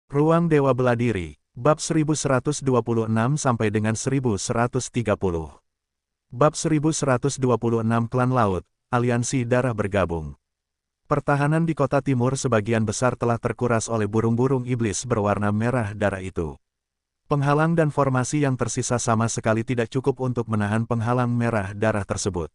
Ruang Dewa Beladiri, Bab 1126 sampai dengan 1130. Bab 1126 Klan Laut, Aliansi Darah bergabung. Pertahanan di kota timur sebagian besar telah terkuras oleh burung-burung iblis berwarna merah darah itu. Penghalang dan formasi yang tersisa sama sekali tidak cukup untuk menahan penghalang merah darah tersebut.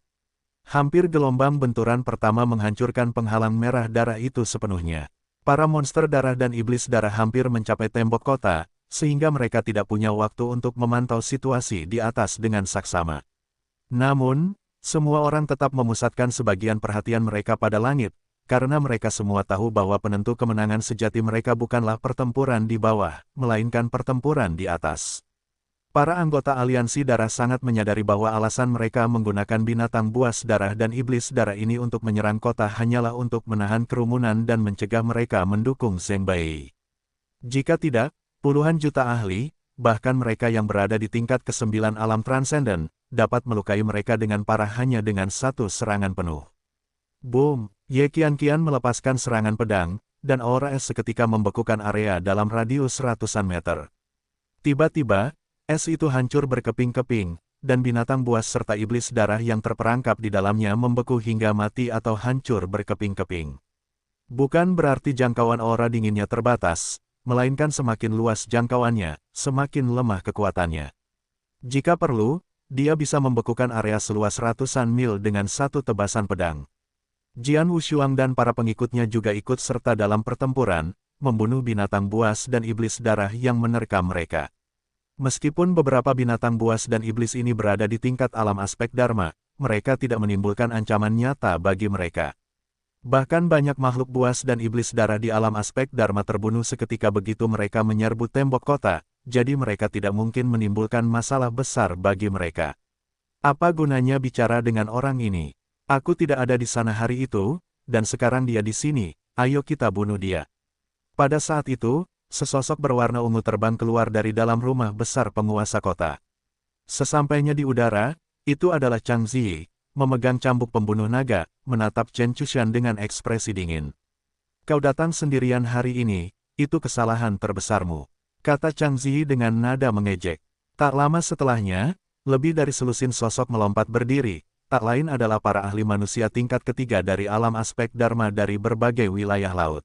Hampir gelombang benturan pertama menghancurkan penghalang merah darah itu sepenuhnya. Para monster darah dan iblis darah hampir mencapai tembok kota, sehingga mereka tidak punya waktu untuk memantau situasi di atas dengan saksama. Namun, semua orang tetap memusatkan sebagian perhatian mereka pada langit, karena mereka semua tahu bahwa penentu kemenangan sejati mereka bukanlah pertempuran di bawah, melainkan pertempuran di atas. Para anggota aliansi darah sangat menyadari bahwa alasan mereka menggunakan binatang buas darah dan iblis darah ini untuk menyerang kota hanyalah untuk menahan kerumunan dan mencegah mereka mendukung Zheng Bai. Jika tidak, puluhan juta ahli, bahkan mereka yang berada di tingkat ke-9 alam transenden, dapat melukai mereka dengan parah hanya dengan satu serangan penuh. Boom! Ye Qian melepaskan serangan pedang, dan aura es seketika membekukan area dalam radius ratusan meter. Tiba-tiba, es itu hancur berkeping-keping, dan binatang buas serta iblis darah yang terperangkap di dalamnya membeku hingga mati atau hancur berkeping-keping. Bukan berarti jangkauan aura dinginnya terbatas, melainkan semakin luas jangkauannya, semakin lemah kekuatannya. Jika perlu, dia bisa membekukan area seluas ratusan mil dengan satu tebasan pedang. Jian Wushuang dan para pengikutnya juga ikut serta dalam pertempuran, membunuh binatang buas dan iblis darah yang menerkam mereka. Meskipun beberapa binatang buas dan iblis ini berada di tingkat alam aspek Dharma, mereka tidak menimbulkan ancaman nyata bagi mereka. Bahkan banyak makhluk buas dan iblis darah di alam aspek Dharma terbunuh seketika begitu mereka menyerbu tembok kota, jadi mereka tidak mungkin menimbulkan masalah besar bagi mereka. Apa gunanya bicara dengan orang ini? Aku tidak ada di sana hari itu, dan sekarang dia di sini, ayo kita bunuh dia. Pada saat itu, sesosok berwarna ungu terbang keluar dari dalam rumah besar penguasa kota. Sesampainya di udara, itu adalah Chang Ziyi, memegang cambuk pembunuh naga, menatap Chen Chushan dengan ekspresi dingin. Kau datang sendirian hari ini, itu kesalahan terbesarmu, kata Chang Ziyi dengan nada mengejek. Tak lama setelahnya, lebih dari selusin sosok melompat berdiri, tak lain adalah para ahli manusia tingkat ketiga dari alam aspek Dharma dari berbagai wilayah laut.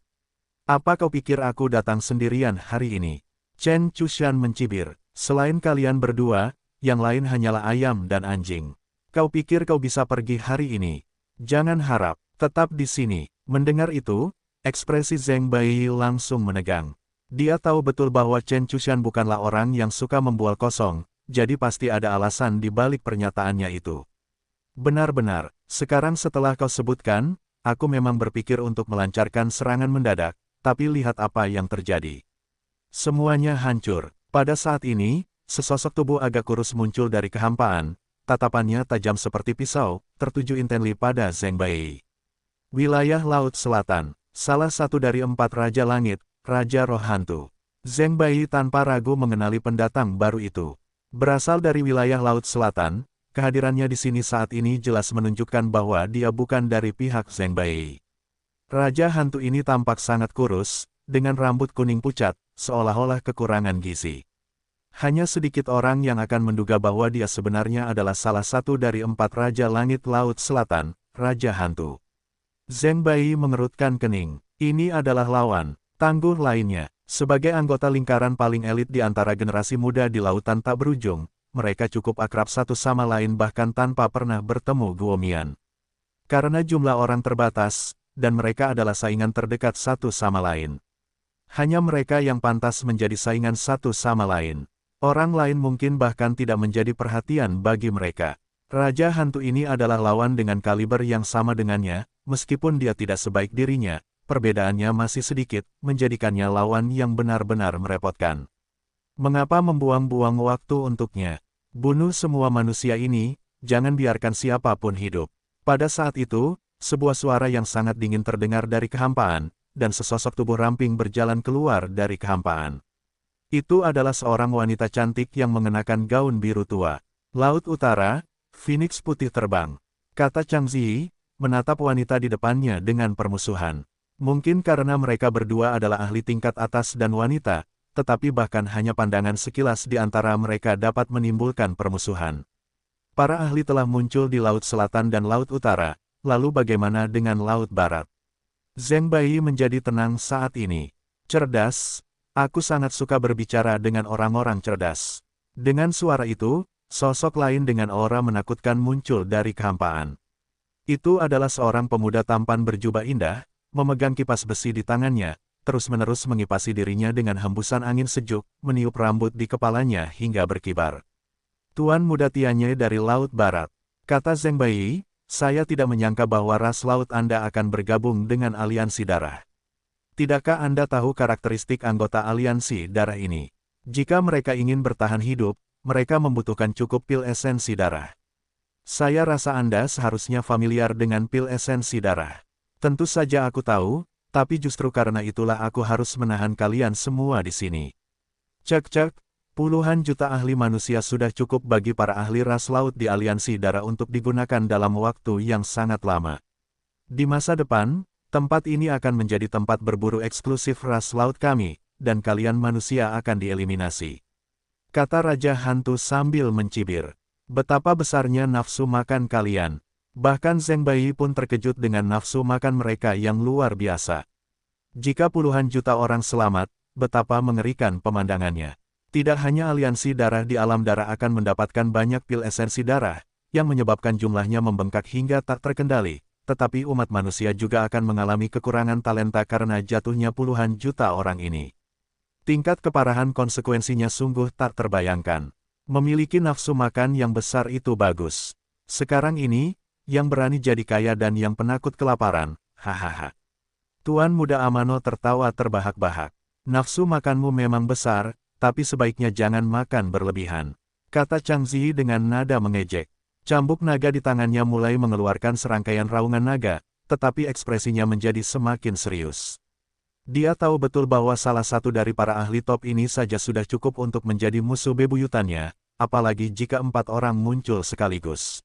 Apa kau pikir aku datang sendirian hari ini? Chen Chushan mencibir, selain kalian berdua, yang lain hanyalah ayam dan anjing. Kau pikir kau bisa pergi hari ini? Jangan harap, tetap di sini. Mendengar itu, ekspresi Zheng Bai langsung menegang. Dia tahu betul bahwa Chen Chushan bukanlah orang yang suka membual kosong, jadi pasti ada alasan di balik pernyataannya itu. Benar-benar, sekarang setelah kau sebutkan, aku memang berpikir untuk melancarkan serangan mendadak, tapi lihat apa yang terjadi. Semuanya hancur. Pada saat ini, sesosok tubuh agak kurus muncul dari kehampaan, tatapannya tajam seperti pisau, tertuju intensely pada Zheng Bai. Wilayah Laut Selatan, salah satu dari 4 Raja Langit, Raja Roh Hantu. Zheng Bai tanpa ragu mengenali pendatang baru itu. Berasal dari wilayah Laut Selatan, kehadirannya di sini saat ini jelas menunjukkan bahwa dia bukan dari pihak Zheng Bai. Raja hantu ini tampak sangat kurus, dengan rambut kuning pucat, seolah-olah kekurangan gizi. Hanya sedikit orang yang akan menduga bahwa dia sebenarnya adalah salah satu dari 4 Raja Langit Laut Selatan, Raja Hantu. Zheng Bai mengerutkan kening. Ini adalah lawan tangguh lainnya. Sebagai anggota lingkaran paling elit di antara generasi muda di lautan tak berujung, mereka cukup akrab satu sama lain bahkan tanpa pernah bertemu Guomian. Karena jumlah orang terbatas, dan mereka adalah saingan terdekat satu sama lain. Hanya mereka yang pantas menjadi saingan satu sama lain. Orang lain mungkin bahkan tidak menjadi perhatian bagi mereka. Raja hantu ini adalah lawan dengan kaliber yang sama dengannya, meskipun dia tidak sebaik dirinya, perbedaannya masih sedikit, menjadikannya lawan yang benar-benar merepotkan. Mengapa membuang-buang waktu untuknya? Bunuh semua manusia ini, jangan biarkan siapapun hidup. Pada saat itu, sebuah suara yang sangat dingin terdengar dari kehampaan, dan sesosok tubuh ramping berjalan keluar dari kehampaan. Itu adalah seorang wanita cantik yang mengenakan gaun biru tua. Laut Utara, Phoenix putih terbang, kata Chang Ziyi, menatap wanita di depannya dengan permusuhan. Mungkin karena mereka berdua adalah ahli tingkat atas dan wanita, tetapi bahkan hanya pandangan sekilas di antara mereka dapat menimbulkan permusuhan. Para ahli telah muncul di Laut Selatan dan Laut Utara, lalu bagaimana dengan Laut Barat? Zheng Bai menjadi tenang saat ini. Cerdas, aku sangat suka berbicara dengan orang-orang cerdas. Dengan suara itu, sosok lain dengan aura menakutkan muncul dari kehampaan. Itu adalah seorang pemuda tampan berjubah indah, memegang kipas besi di tangannya, terus-menerus mengipasi dirinya dengan hembusan angin sejuk, meniup rambut di kepalanya hingga berkibar. Tuan muda Tianye dari Laut Barat, kata Zheng Bai, saya tidak menyangka bahwa ras laut Anda akan bergabung dengan aliansi darah. Tidakkah Anda tahu karakteristik anggota aliansi darah ini? Jika mereka ingin bertahan hidup, mereka membutuhkan cukup pil esensi darah. Saya rasa Anda seharusnya familiar dengan pil esensi darah. Tentu saja aku tahu, tapi justru karena itulah aku harus menahan kalian semua di sini. Cek-cek, puluhan juta ahli manusia sudah cukup bagi para ahli ras laut di aliansi darah untuk digunakan dalam waktu yang sangat lama. Di masa depan, tempat ini akan menjadi tempat berburu eksklusif ras laut kami, dan kalian manusia akan dieliminasi. Kata Raja Hantu sambil mencibir. Betapa besarnya nafsu makan kalian. Bahkan Zheng Bai pun terkejut dengan nafsu makan mereka yang luar biasa. Jika puluhan juta orang selamat, betapa mengerikan pemandangannya. Tidak hanya aliansi darah di alam darah akan mendapatkan banyak pil esensi darah, yang menyebabkan jumlahnya membengkak hingga tak terkendali, tetapi umat manusia juga akan mengalami kekurangan talenta karena jatuhnya puluhan juta orang ini. Tingkat keparahan konsekuensinya sungguh tak terbayangkan. Memiliki nafsu makan yang besar itu bagus. Sekarang ini, yang berani jadi kaya dan yang penakut kelaparan, hahaha. Tuan muda Amano tertawa terbahak-bahak. Nafsu makanmu memang besar, tapi sebaiknya jangan makan berlebihan. Kata Chang Zi dengan nada mengejek. Cambuk naga di tangannya mulai mengeluarkan serangkaian raungan naga, tetapi ekspresinya menjadi semakin serius. Dia tahu betul bahwa salah satu dari para ahli top ini saja sudah cukup untuk menjadi musuh bebuyutannya, apalagi jika 4 orang muncul sekaligus.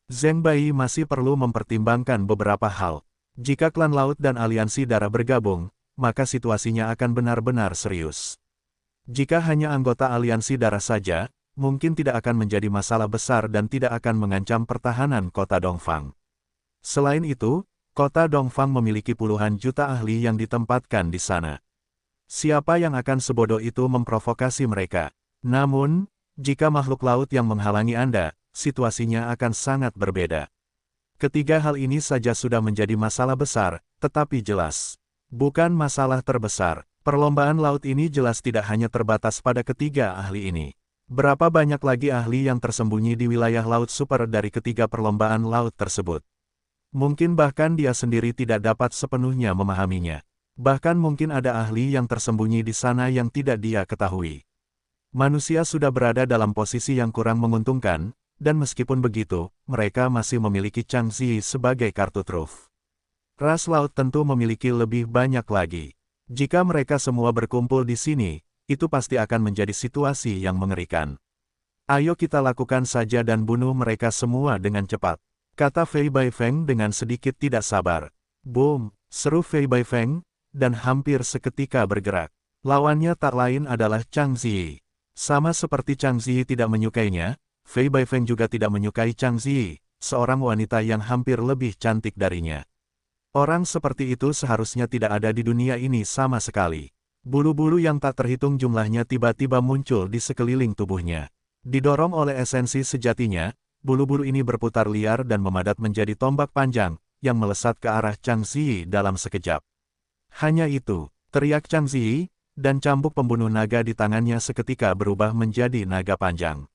Zheng Bai masih perlu mempertimbangkan beberapa hal. Jika klan laut dan aliansi darah bergabung, maka situasinya akan benar-benar serius. Jika hanya anggota aliansi darah saja, mungkin tidak akan menjadi masalah besar dan tidak akan mengancam pertahanan kota Dongfang. Selain itu, kota Dongfang memiliki puluhan juta ahli yang ditempatkan di sana. Siapa yang akan sebodoh itu memprovokasi mereka? Namun, jika makhluk laut yang menghalangi Anda, situasinya akan sangat berbeda. Ketiga hal ini saja sudah menjadi masalah besar, tetapi jelas. Bukan masalah terbesar. Perlombaan laut ini jelas tidak hanya terbatas pada ketiga ahli ini. Berapa banyak lagi ahli yang tersembunyi di wilayah laut super dari ketiga perlombaan laut tersebut? Mungkin bahkan dia sendiri tidak dapat sepenuhnya memahaminya. Bahkan mungkin ada ahli yang tersembunyi di sana yang tidak dia ketahui. Manusia sudah berada dalam posisi yang kurang menguntungkan, dan meskipun begitu, mereka masih memiliki Chang Zi sebagai kartu truf. Ras laut tentu memiliki lebih banyak lagi. Jika mereka semua berkumpul di sini, itu pasti akan menjadi situasi yang mengerikan. Ayo kita lakukan saja dan bunuh mereka semua dengan cepat. Kata Fei Baifeng dengan sedikit tidak sabar. Boom, seru Fei Baifeng, dan hampir seketika bergerak. Lawannya tak lain adalah Chang Zi. Sama seperti Chang Zi tidak menyukainya, Fei Baifeng juga tidak menyukai Chang Zi, seorang wanita yang hampir lebih cantik darinya. Orang seperti itu seharusnya tidak ada di dunia ini sama sekali. Bulu-bulu yang tak terhitung jumlahnya tiba-tiba muncul di sekeliling tubuhnya. Didorong oleh esensi sejatinya, bulu-bulu ini berputar liar dan memadat menjadi tombak panjang, yang melesat ke arah Chang Zi dalam sekejap. Hanya itu, teriak Chang Zi, dan cambuk pembunuh naga di tangannya seketika berubah menjadi naga panjang.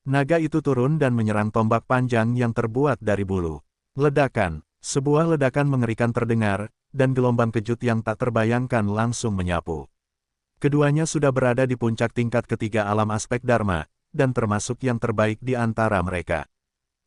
Naga itu turun dan menyerang tombak panjang yang terbuat dari bulu. Ledakan, sebuah ledakan mengerikan terdengar, dan gelombang kejut yang tak terbayangkan langsung menyapu. Keduanya sudah berada di puncak tingkat ketiga alam aspek Dharma, dan termasuk yang terbaik di antara mereka.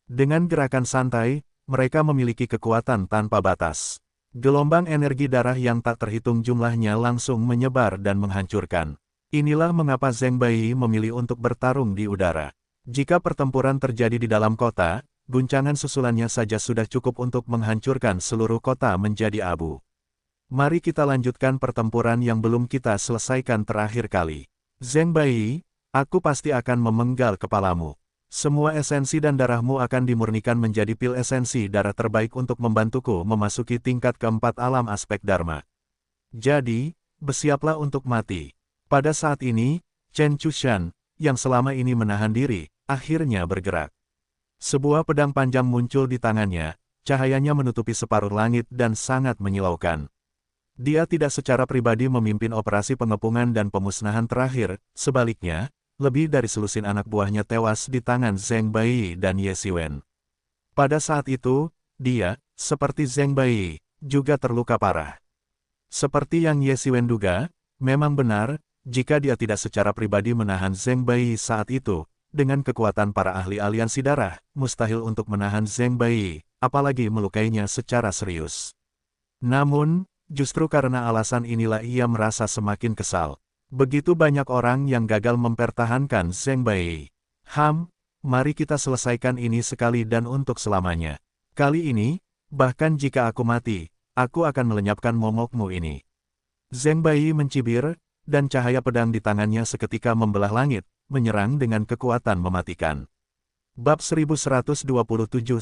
Dengan gerakan santai, mereka memiliki kekuatan tanpa batas. Gelombang energi darah yang tak terhitung jumlahnya langsung menyebar dan menghancurkan. Inilah mengapa Zheng Bai memilih untuk bertarung di udara. Jika pertempuran terjadi di dalam kota, guncangan susulannya saja sudah cukup untuk menghancurkan seluruh kota menjadi abu. Mari kita lanjutkan pertempuran yang belum kita selesaikan terakhir kali. Zheng Bai, aku pasti akan memenggal kepalamu. Semua esensi dan darahmu akan dimurnikan menjadi pil esensi darah terbaik untuk membantuku memasuki tingkat keempat alam aspek Dharma. Jadi, bersiaplah untuk mati. Pada saat ini, Chen Chushan, yang selama ini menahan diri, akhirnya bergerak. Sebuah pedang panjang muncul di tangannya, cahayanya menutupi separuh langit dan sangat menyilaukan. Dia tidak secara pribadi memimpin operasi pengepungan dan pemusnahan terakhir, sebaliknya, lebih dari selusin anak buahnya tewas di tangan Zheng Bai dan Ye Xiwen. Pada saat itu, dia, seperti Zheng Bai, juga terluka parah. Seperti yang Ye Xiwen duga, memang benar, jika dia tidak secara pribadi menahan Zheng Bai saat itu, dengan kekuatan para ahli aliansi darah, mustahil untuk menahan Zheng Bai, apalagi melukainya secara serius. Namun, justru karena alasan inilah ia merasa semakin kesal. Begitu banyak orang yang gagal mempertahankan Zheng Bai. Mari kita selesaikan ini sekali dan untuk selamanya. Kali ini, bahkan jika aku mati, aku akan melenyapkan momokmu ini. Zheng Bai mencibir, dan cahaya pedang di tangannya seketika membelah langit, menyerang dengan kekuatan mematikan. Bab 1127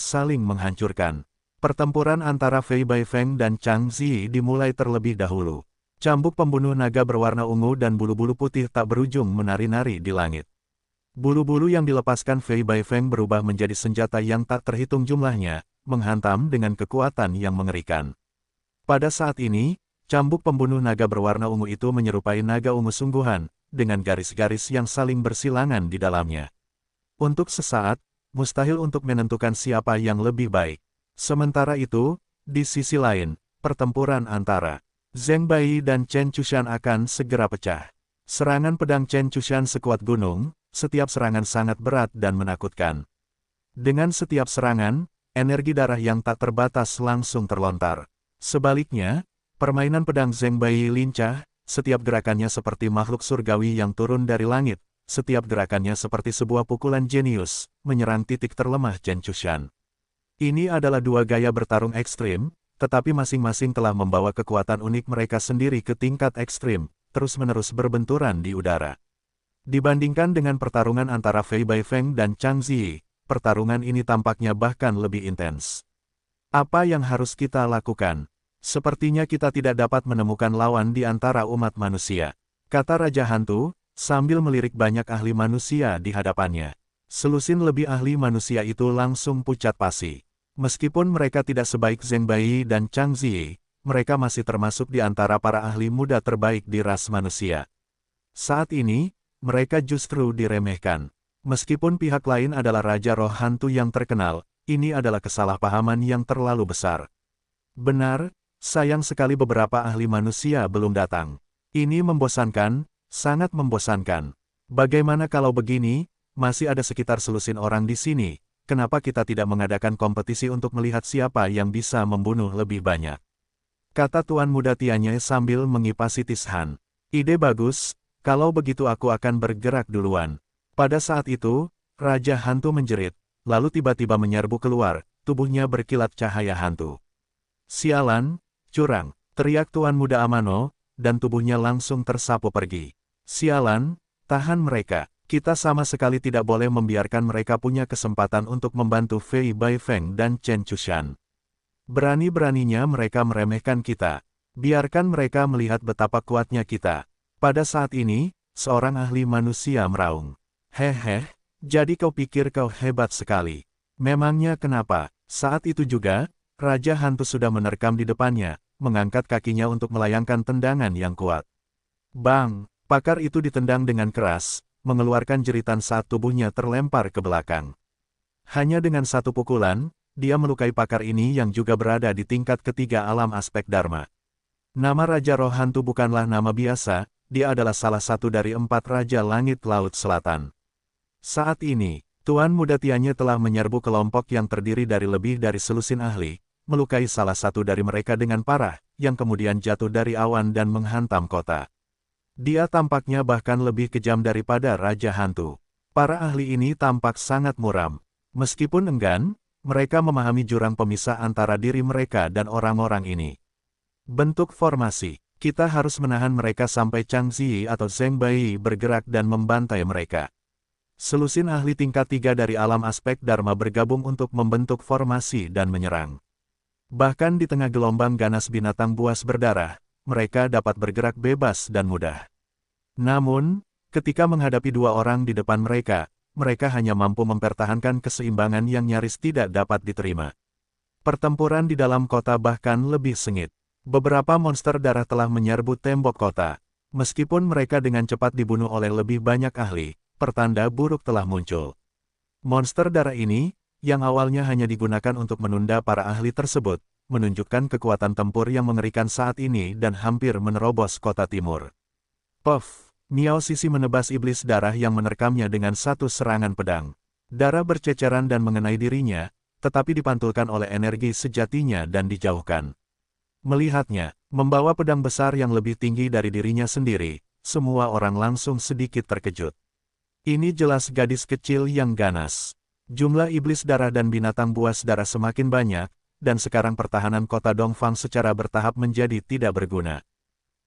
saling menghancurkan. Pertempuran antara Fei Baifeng dan Chang Zi dimulai terlebih dahulu. Cambuk pembunuh naga berwarna ungu dan bulu-bulu putih tak berujung menari-nari di langit. Bulu-bulu yang dilepaskan Fei Baifeng berubah menjadi senjata yang tak terhitung jumlahnya, menghantam dengan kekuatan yang mengerikan. Pada saat ini, cambuk pembunuh naga berwarna ungu itu menyerupai naga ungu sungguhan, dengan garis-garis yang saling bersilangan di dalamnya. Untuk sesaat, mustahil untuk menentukan siapa yang lebih baik. Sementara itu, di sisi lain, pertempuran antara Zheng Bai dan Chen Chushan akan segera pecah. Serangan pedang Chen Chushan sekuat gunung, setiap serangan sangat berat dan menakutkan. Dengan setiap serangan, energi darah yang tak terbatas langsung terlontar. Sebaliknya, permainan pedang Zheng Bai lincah, setiap gerakannya seperti makhluk surgawi yang turun dari langit, setiap gerakannya seperti sebuah pukulan jenius, menyerang titik terlemah Chen Chushan. Ini adalah dua gaya bertarung ekstrim, tetapi masing-masing telah membawa kekuatan unik mereka sendiri ke tingkat ekstrim, terus-menerus berbenturan di udara. Dibandingkan dengan pertarungan antara Fei Baifeng dan Chang Zi, pertarungan ini tampaknya bahkan lebih intens. Apa yang harus kita lakukan? Sepertinya kita tidak dapat menemukan lawan di antara umat manusia, kata Raja Hantu, sambil melirik banyak ahli manusia di hadapannya. Selusin lebih ahli manusia itu langsung pucat pasi. Meskipun mereka tidak sebaik Zheng Bai dan Chang Zi, mereka masih termasuk di antara para ahli muda terbaik di ras manusia. Saat ini, mereka justru diremehkan. Meskipun pihak lain adalah Raja Roh Hantu yang terkenal, ini adalah kesalahpahaman yang terlalu besar. Benar, sayang sekali beberapa ahli manusia belum datang. Ini membosankan, sangat membosankan. Bagaimana kalau begini, masih ada sekitar selusin orang di sini. Kenapa kita tidak mengadakan kompetisi untuk melihat siapa yang bisa membunuh lebih banyak? Kata Tuan Muda Tianye sambil mengipasi Tishan. Ide bagus, kalau begitu aku akan bergerak duluan. Pada saat itu, Raja Hantu menjerit, lalu tiba-tiba menyerbu keluar, tubuhnya berkilat cahaya hantu. Sialan, curang, teriak Tuan Muda Amano, dan tubuhnya langsung tersapu pergi. Sialan, tahan mereka. Kita sama sekali tidak boleh membiarkan mereka punya kesempatan untuk membantu Fei Baifeng dan Chen Chushan. Berani-beraninya mereka meremehkan kita. Biarkan mereka melihat betapa kuatnya kita. Pada saat ini, seorang ahli manusia meraung. Hehe, jadi kau pikir kau hebat sekali. Memangnya kenapa? Saat itu juga, Raja Hantu sudah menerkam di depannya, mengangkat kakinya untuk melayangkan tendangan yang kuat. Bang! Pakar itu ditendang dengan keras, mengeluarkan jeritan saat tubuhnya terlempar ke belakang. Hanya dengan satu pukulan, dia melukai pakar ini yang juga berada di tingkat ketiga alam aspek Dharma. Nama Raja Roh Hantu bukanlah nama biasa, dia adalah salah satu dari 4 Raja Langit Laut Selatan. Saat ini, Tuan Muda Tianye telah menyerbu kelompok yang terdiri dari lebih dari selusin ahli, melukai salah satu dari mereka dengan parah, yang kemudian jatuh dari awan dan menghantam kota. Dia tampaknya bahkan lebih kejam daripada Raja Hantu. Para ahli ini tampak sangat muram. Meskipun enggan, mereka memahami jurang pemisah antara diri mereka dan orang-orang ini. Bentuk formasi. Kita harus menahan mereka sampai Chang Ziyi atau Zheng Bai bergerak dan membantai mereka. Selusin ahli tingkat 3 dari alam aspek Dharma bergabung untuk membentuk formasi dan menyerang. Bahkan di tengah gelombang ganas binatang buas berdarah, mereka dapat bergerak bebas dan mudah. Namun, ketika menghadapi dua orang di depan mereka, mereka hanya mampu mempertahankan keseimbangan yang nyaris tidak dapat diterima. Pertempuran di dalam kota bahkan lebih sengit. Beberapa monster darah telah menyerbu tembok kota. Meskipun mereka dengan cepat dibunuh oleh lebih banyak ahli, pertanda buruk telah muncul. Monster darah ini, yang awalnya hanya digunakan untuk menunda para ahli tersebut, menunjukkan kekuatan tempur yang mengerikan saat ini dan hampir menerobos kota timur. Puff! Miao Sisi menebas iblis darah yang menerkamnya dengan satu serangan pedang. Darah berceceran dan mengenai dirinya, tetapi dipantulkan oleh energi sejatinya dan dijauhkan. Melihatnya, membawa pedang besar yang lebih tinggi dari dirinya sendiri, semua orang langsung sedikit terkejut. Ini jelas gadis kecil yang ganas. Jumlah iblis darah dan binatang buas darah semakin banyak, dan sekarang pertahanan kota Dongfang secara bertahap menjadi tidak berguna.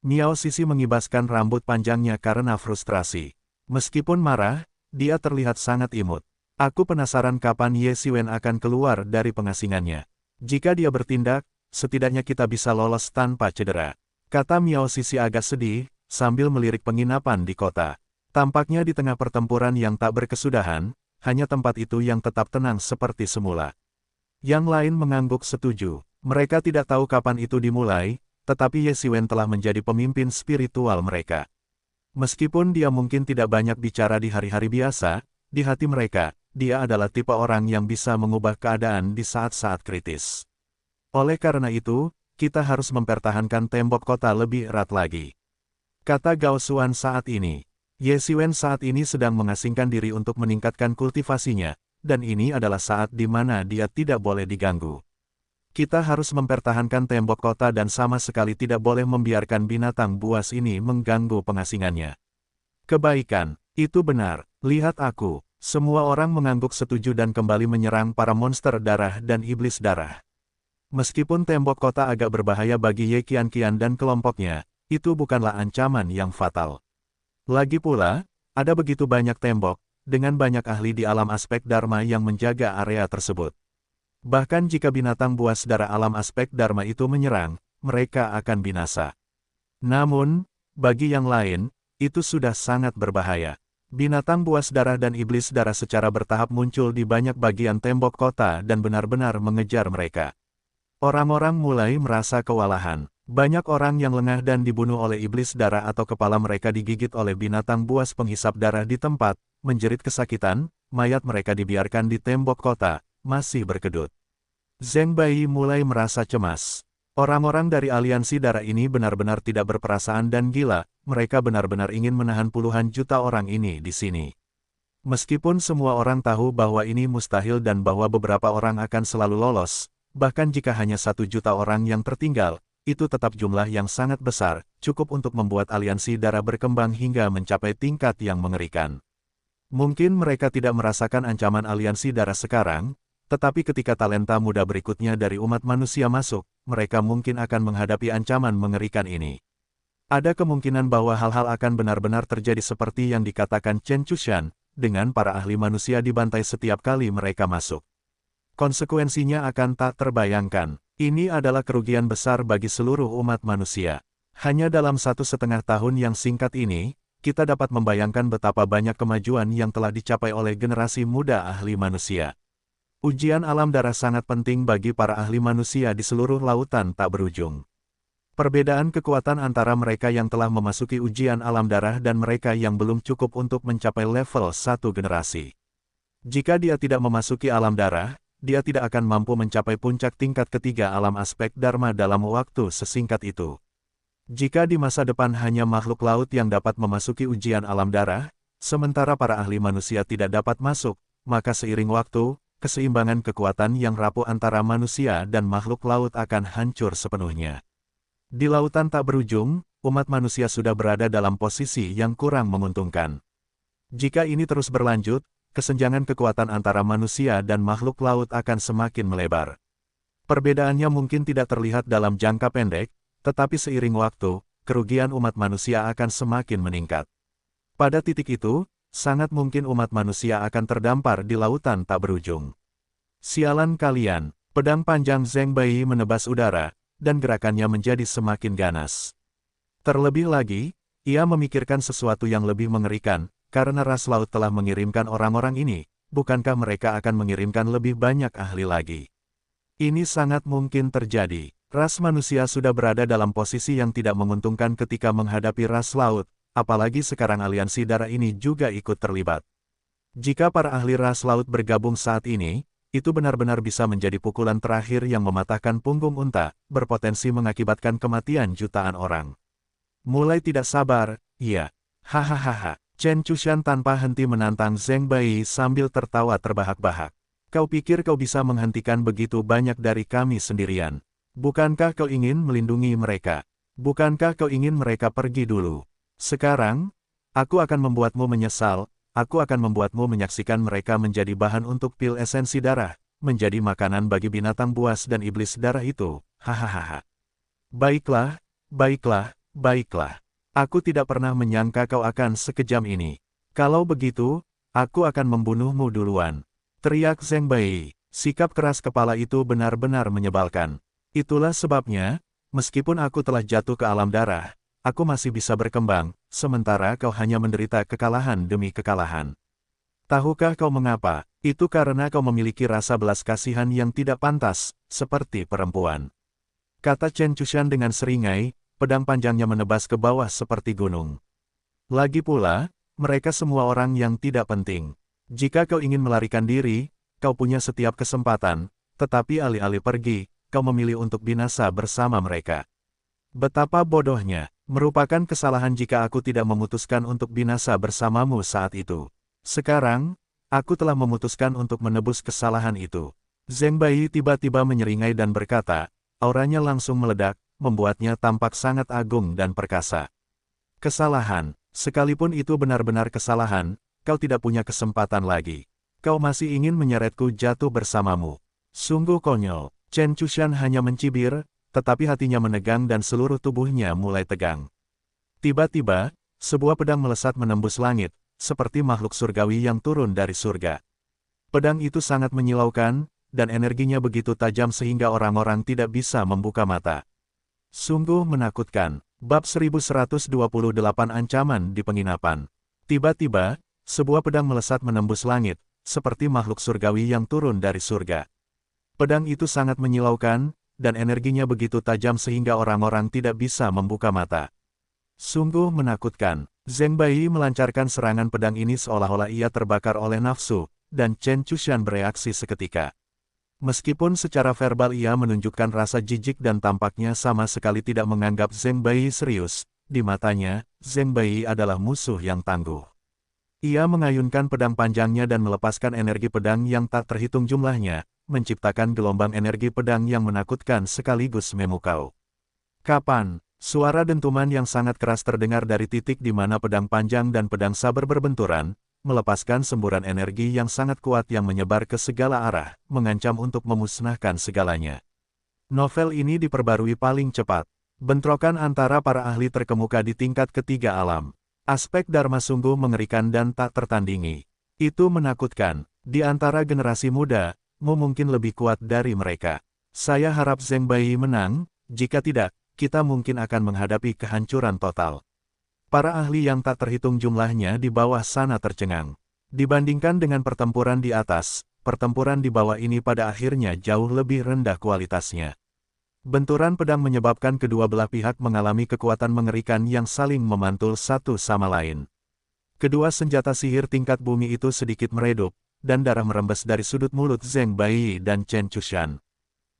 Miao Sisi mengibaskan rambut panjangnya karena frustrasi. Meskipun marah, dia terlihat sangat imut. Aku penasaran kapan Ye Xiwen akan keluar dari pengasingannya. Jika dia bertindak, setidaknya kita bisa lolos tanpa cedera. Kata Miao Sisi agak sedih, sambil melirik penginapan di kota. Tampaknya di tengah pertempuran yang tak berkesudahan, hanya tempat itu yang tetap tenang seperti semula. Yang lain mengangguk setuju. Mereka tidak tahu kapan itu dimulai, tetapi Ye Xiwen telah menjadi pemimpin spiritual mereka. Meskipun dia mungkin tidak banyak bicara di hari-hari biasa, di hati mereka, dia adalah tipe orang yang bisa mengubah keadaan di saat-saat kritis. Oleh karena itu, kita harus mempertahankan tembok kota lebih erat lagi. Kata Gao Xuan saat ini. Ye Xiwen saat ini sedang mengasingkan diri untuk meningkatkan kultivasinya, dan ini adalah saat di mana dia tidak boleh diganggu. Kita harus mempertahankan tembok kota dan sama sekali tidak boleh membiarkan binatang buas ini mengganggu pengasingannya. Kebaikan, itu benar, lihat aku. Semua orang mengangguk setuju dan kembali menyerang para monster darah dan iblis darah. Meskipun tembok kota agak berbahaya bagi Ye Qianqian dan kelompoknya, itu bukanlah ancaman yang fatal. Lagi pula, ada begitu banyak tembok, dengan banyak ahli di alam aspek Dharma yang menjaga area tersebut. Bahkan jika binatang buas darah alam aspek Dharma itu menyerang, mereka akan binasa. Namun, bagi yang lain, itu sudah sangat berbahaya. Binatang buas darah dan iblis darah secara bertahap muncul di banyak bagian tembok kota dan benar-benar mengejar mereka. Orang-orang mulai merasa kewalahan. Banyak orang yang lengah dan dibunuh oleh iblis darah atau kepala mereka digigit oleh binatang buas penghisap darah di tempat, menjerit kesakitan, mayat mereka dibiarkan di tembok kota, masih berkedut. Zheng Bai mulai merasa cemas. Orang-orang dari aliansi darah ini benar-benar tidak berperasaan dan gila, mereka benar-benar ingin menahan puluhan juta orang ini di sini. Meskipun semua orang tahu bahwa ini mustahil dan bahwa beberapa orang akan selalu lolos, bahkan jika hanya 1 juta orang yang tertinggal, itu tetap jumlah yang sangat besar, cukup untuk membuat aliansi darah berkembang hingga mencapai tingkat yang mengerikan. Mungkin mereka tidak merasakan ancaman aliansi darah sekarang, tetapi ketika talenta muda berikutnya dari umat manusia masuk, mereka mungkin akan menghadapi ancaman mengerikan ini. Ada kemungkinan bahwa hal-hal akan benar-benar terjadi seperti yang dikatakan Chen Chushan, dengan para ahli manusia dibantai setiap kali mereka masuk. Konsekuensinya akan tak terbayangkan. Ini adalah kerugian besar bagi seluruh umat manusia. Hanya dalam 1,5 tahun yang singkat ini, kita dapat membayangkan betapa banyak kemajuan yang telah dicapai oleh generasi muda ahli manusia. Ujian alam darah sangat penting bagi para ahli manusia di seluruh lautan tak berujung. Perbedaan kekuatan antara mereka yang telah memasuki ujian alam darah dan mereka yang belum cukup untuk mencapai level 1 generasi. Jika dia tidak memasuki alam darah, dia tidak akan mampu mencapai puncak tingkat ketiga alam aspek Dharma dalam waktu sesingkat itu. Jika di masa depan hanya makhluk laut yang dapat memasuki ujian alam darah, sementara para ahli manusia tidak dapat masuk, maka seiring waktu, keseimbangan kekuatan yang rapuh antara manusia dan makhluk laut akan hancur sepenuhnya. Di lautan tak berujung, umat manusia sudah berada dalam posisi yang kurang menguntungkan. Jika ini terus berlanjut, kesenjangan kekuatan antara manusia dan makhluk laut akan semakin melebar. Perbedaannya mungkin tidak terlihat dalam jangka pendek, Tetapi seiring waktu, kerugian umat manusia akan semakin meningkat. Pada titik itu, sangat mungkin umat manusia akan terdampar di lautan tak berujung. Sialan kalian, pedang panjang Zheng Bai menebas udara, dan gerakannya menjadi semakin ganas. Terlebih lagi, ia memikirkan sesuatu yang lebih mengerikan, karena ras laut telah mengirimkan orang-orang ini, bukankah mereka akan mengirimkan lebih banyak ahli lagi? Ini sangat mungkin terjadi. Ras manusia sudah berada dalam posisi yang tidak menguntungkan ketika menghadapi ras laut, apalagi sekarang aliansi darah ini juga ikut terlibat. Jika para ahli ras laut bergabung saat ini, itu benar-benar bisa menjadi pukulan terakhir yang mematahkan punggung unta, berpotensi mengakibatkan kematian jutaan orang. Mulai tidak sabar, iya. Hahaha. Chen Chushan tanpa henti menantang Zheng Bai sambil tertawa terbahak-bahak. Kau pikir kau bisa menghentikan begitu banyak dari kami sendirian? Bukankah kau ingin melindungi mereka? Bukankah kau ingin mereka pergi dulu? Sekarang, aku akan membuatmu menyesal, aku akan membuatmu menyaksikan mereka menjadi bahan untuk pil esensi darah, menjadi makanan bagi binatang buas dan iblis darah itu. Hahaha. Baiklah, baiklah, baiklah. Aku tidak pernah menyangka kau akan sekejam ini. Kalau begitu, aku akan membunuhmu duluan. Teriak Zheng Bai. Sikap keras kepala itu benar-benar menyebalkan. Itulah sebabnya, meskipun aku telah jatuh ke alam darah, aku masih bisa berkembang, sementara kau hanya menderita kekalahan demi kekalahan. Tahukah kau mengapa? Itu karena kau memiliki rasa belas kasihan yang tidak pantas, seperti perempuan. Kata Chen Chushan dengan seringai, pedang panjangnya menebas ke bawah seperti gunung. Lagi pula, mereka semua orang yang tidak penting. Jika kau ingin melarikan diri, kau punya setiap kesempatan, tetapi alih-alih pergi, kau memilih untuk binasa bersama mereka. Betapa bodohnya, merupakan kesalahan jika aku tidak memutuskan untuk binasa bersamamu saat itu. Sekarang, aku telah memutuskan untuk menebus kesalahan itu. Zheng Bai tiba-tiba menyeringai dan berkata, auranya langsung meledak, membuatnya tampak sangat agung dan perkasa. Kesalahan, sekalipun itu benar-benar kesalahan, kau tidak punya kesempatan lagi. Kau masih ingin menyeretku jatuh bersamamu. Sungguh konyol. Chen Chushan hanya mencibir, tetapi hatinya menegang dan seluruh tubuhnya mulai tegang. Tiba-tiba, sebuah pedang melesat menembus langit, seperti makhluk surgawi yang turun dari surga. Pedang itu sangat menyilaukan, dan energinya begitu tajam sehingga orang-orang tidak bisa membuka mata. Sungguh menakutkan. Bab 1128 Ancaman di Penginapan. Tiba-tiba, sebuah pedang melesat menembus langit, seperti makhluk surgawi yang turun dari surga. Pedang itu sangat menyilaukan, dan energinya begitu tajam sehingga orang-orang tidak bisa membuka mata. Sungguh menakutkan. Zheng Bai melancarkan serangan pedang ini seolah-olah ia terbakar oleh nafsu, dan Chen Chushan bereaksi seketika. Meskipun secara verbal ia menunjukkan rasa jijik dan tampaknya sama sekali tidak menganggap Zheng Bai serius, di matanya, Zheng Bai adalah musuh yang tangguh. Ia mengayunkan pedang panjangnya dan melepaskan energi pedang yang tak terhitung jumlahnya, menciptakan gelombang energi pedang yang menakutkan sekaligus memukau. Kapan? Suara dentuman yang sangat keras terdengar dari titik di mana pedang panjang dan pedang saber berbenturan, melepaskan semburan energi yang sangat kuat yang menyebar ke segala arah, mengancam untuk memusnahkan segalanya. Novel ini diperbarui paling cepat. Bentrokan antara para ahli terkemuka di tingkat ketiga alam. Aspek Dharma sungguh mengerikan dan tak tertandingi. Itu menakutkan. Di antara generasi muda, mungkin lebih kuat dari mereka. Saya harap Zheng Bai menang, jika tidak, kita mungkin akan menghadapi kehancuran total. Para ahli yang tak terhitung jumlahnya di bawah sana tercengang. Dibandingkan dengan pertempuran di atas, pertempuran di bawah ini pada akhirnya jauh lebih rendah kualitasnya. Benturan pedang menyebabkan kedua belah pihak mengalami kekuatan mengerikan yang saling memantul satu sama lain. Kedua senjata sihir tingkat bumi itu sedikit meredup, dan darah merembes dari sudut mulut Zheng Bai dan Chen Chushan.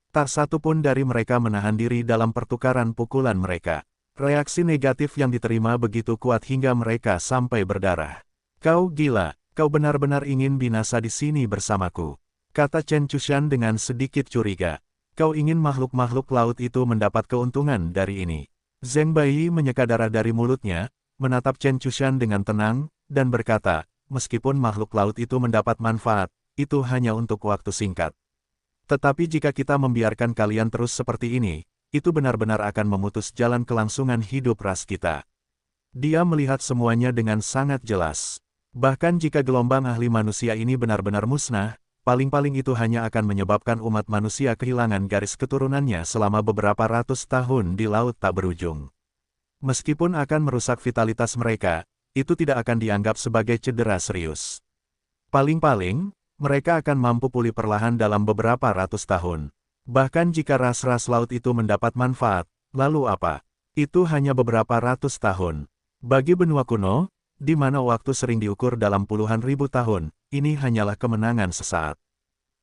Tak satu pun dari mereka menahan diri dalam pertukaran pukulan mereka. Reaksi negatif yang diterima begitu kuat hingga mereka sampai berdarah. Kau gila, kau benar-benar ingin binasa di sini bersamaku, kata Chen Chushan dengan sedikit curiga. Kau ingin makhluk-makhluk laut itu mendapat keuntungan dari ini. Zheng Bai menyeka darah dari mulutnya, menatap Chen Chushan dengan tenang, dan berkata, meskipun makhluk laut itu mendapat manfaat, itu hanya untuk waktu singkat. Tetapi jika kita membiarkan kalian terus seperti ini, itu benar-benar akan memutus jalan kelangsungan hidup ras kita. Dia melihat semuanya dengan sangat jelas. Bahkan jika gelombang ahli manusia ini benar-benar musnah, paling-paling itu hanya akan menyebabkan umat manusia kehilangan garis keturunannya selama beberapa ratus tahun di laut tak berujung. Meskipun akan merusak vitalitas mereka, itu tidak akan dianggap sebagai cedera serius. Paling-paling, mereka akan mampu pulih perlahan dalam beberapa ratus tahun. Bahkan jika ras-ras laut itu mendapat manfaat, lalu apa? Itu hanya beberapa ratus tahun. Bagi benua kuno, di mana waktu sering diukur dalam puluhan ribu tahun, ini hanyalah kemenangan sesaat.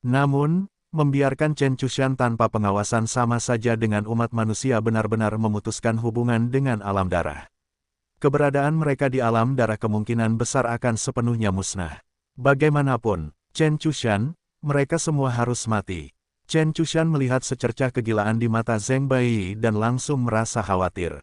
Namun, membiarkan Chen Chushan tanpa pengawasan sama saja dengan umat manusia benar-benar memutuskan hubungan dengan alam darah. Keberadaan mereka di alam darah kemungkinan besar akan sepenuhnya musnah. Bagaimanapun, Chen Chushan, mereka semua harus mati. Chen Chushan melihat secercah kegilaan di mata Zheng Bai dan langsung merasa khawatir.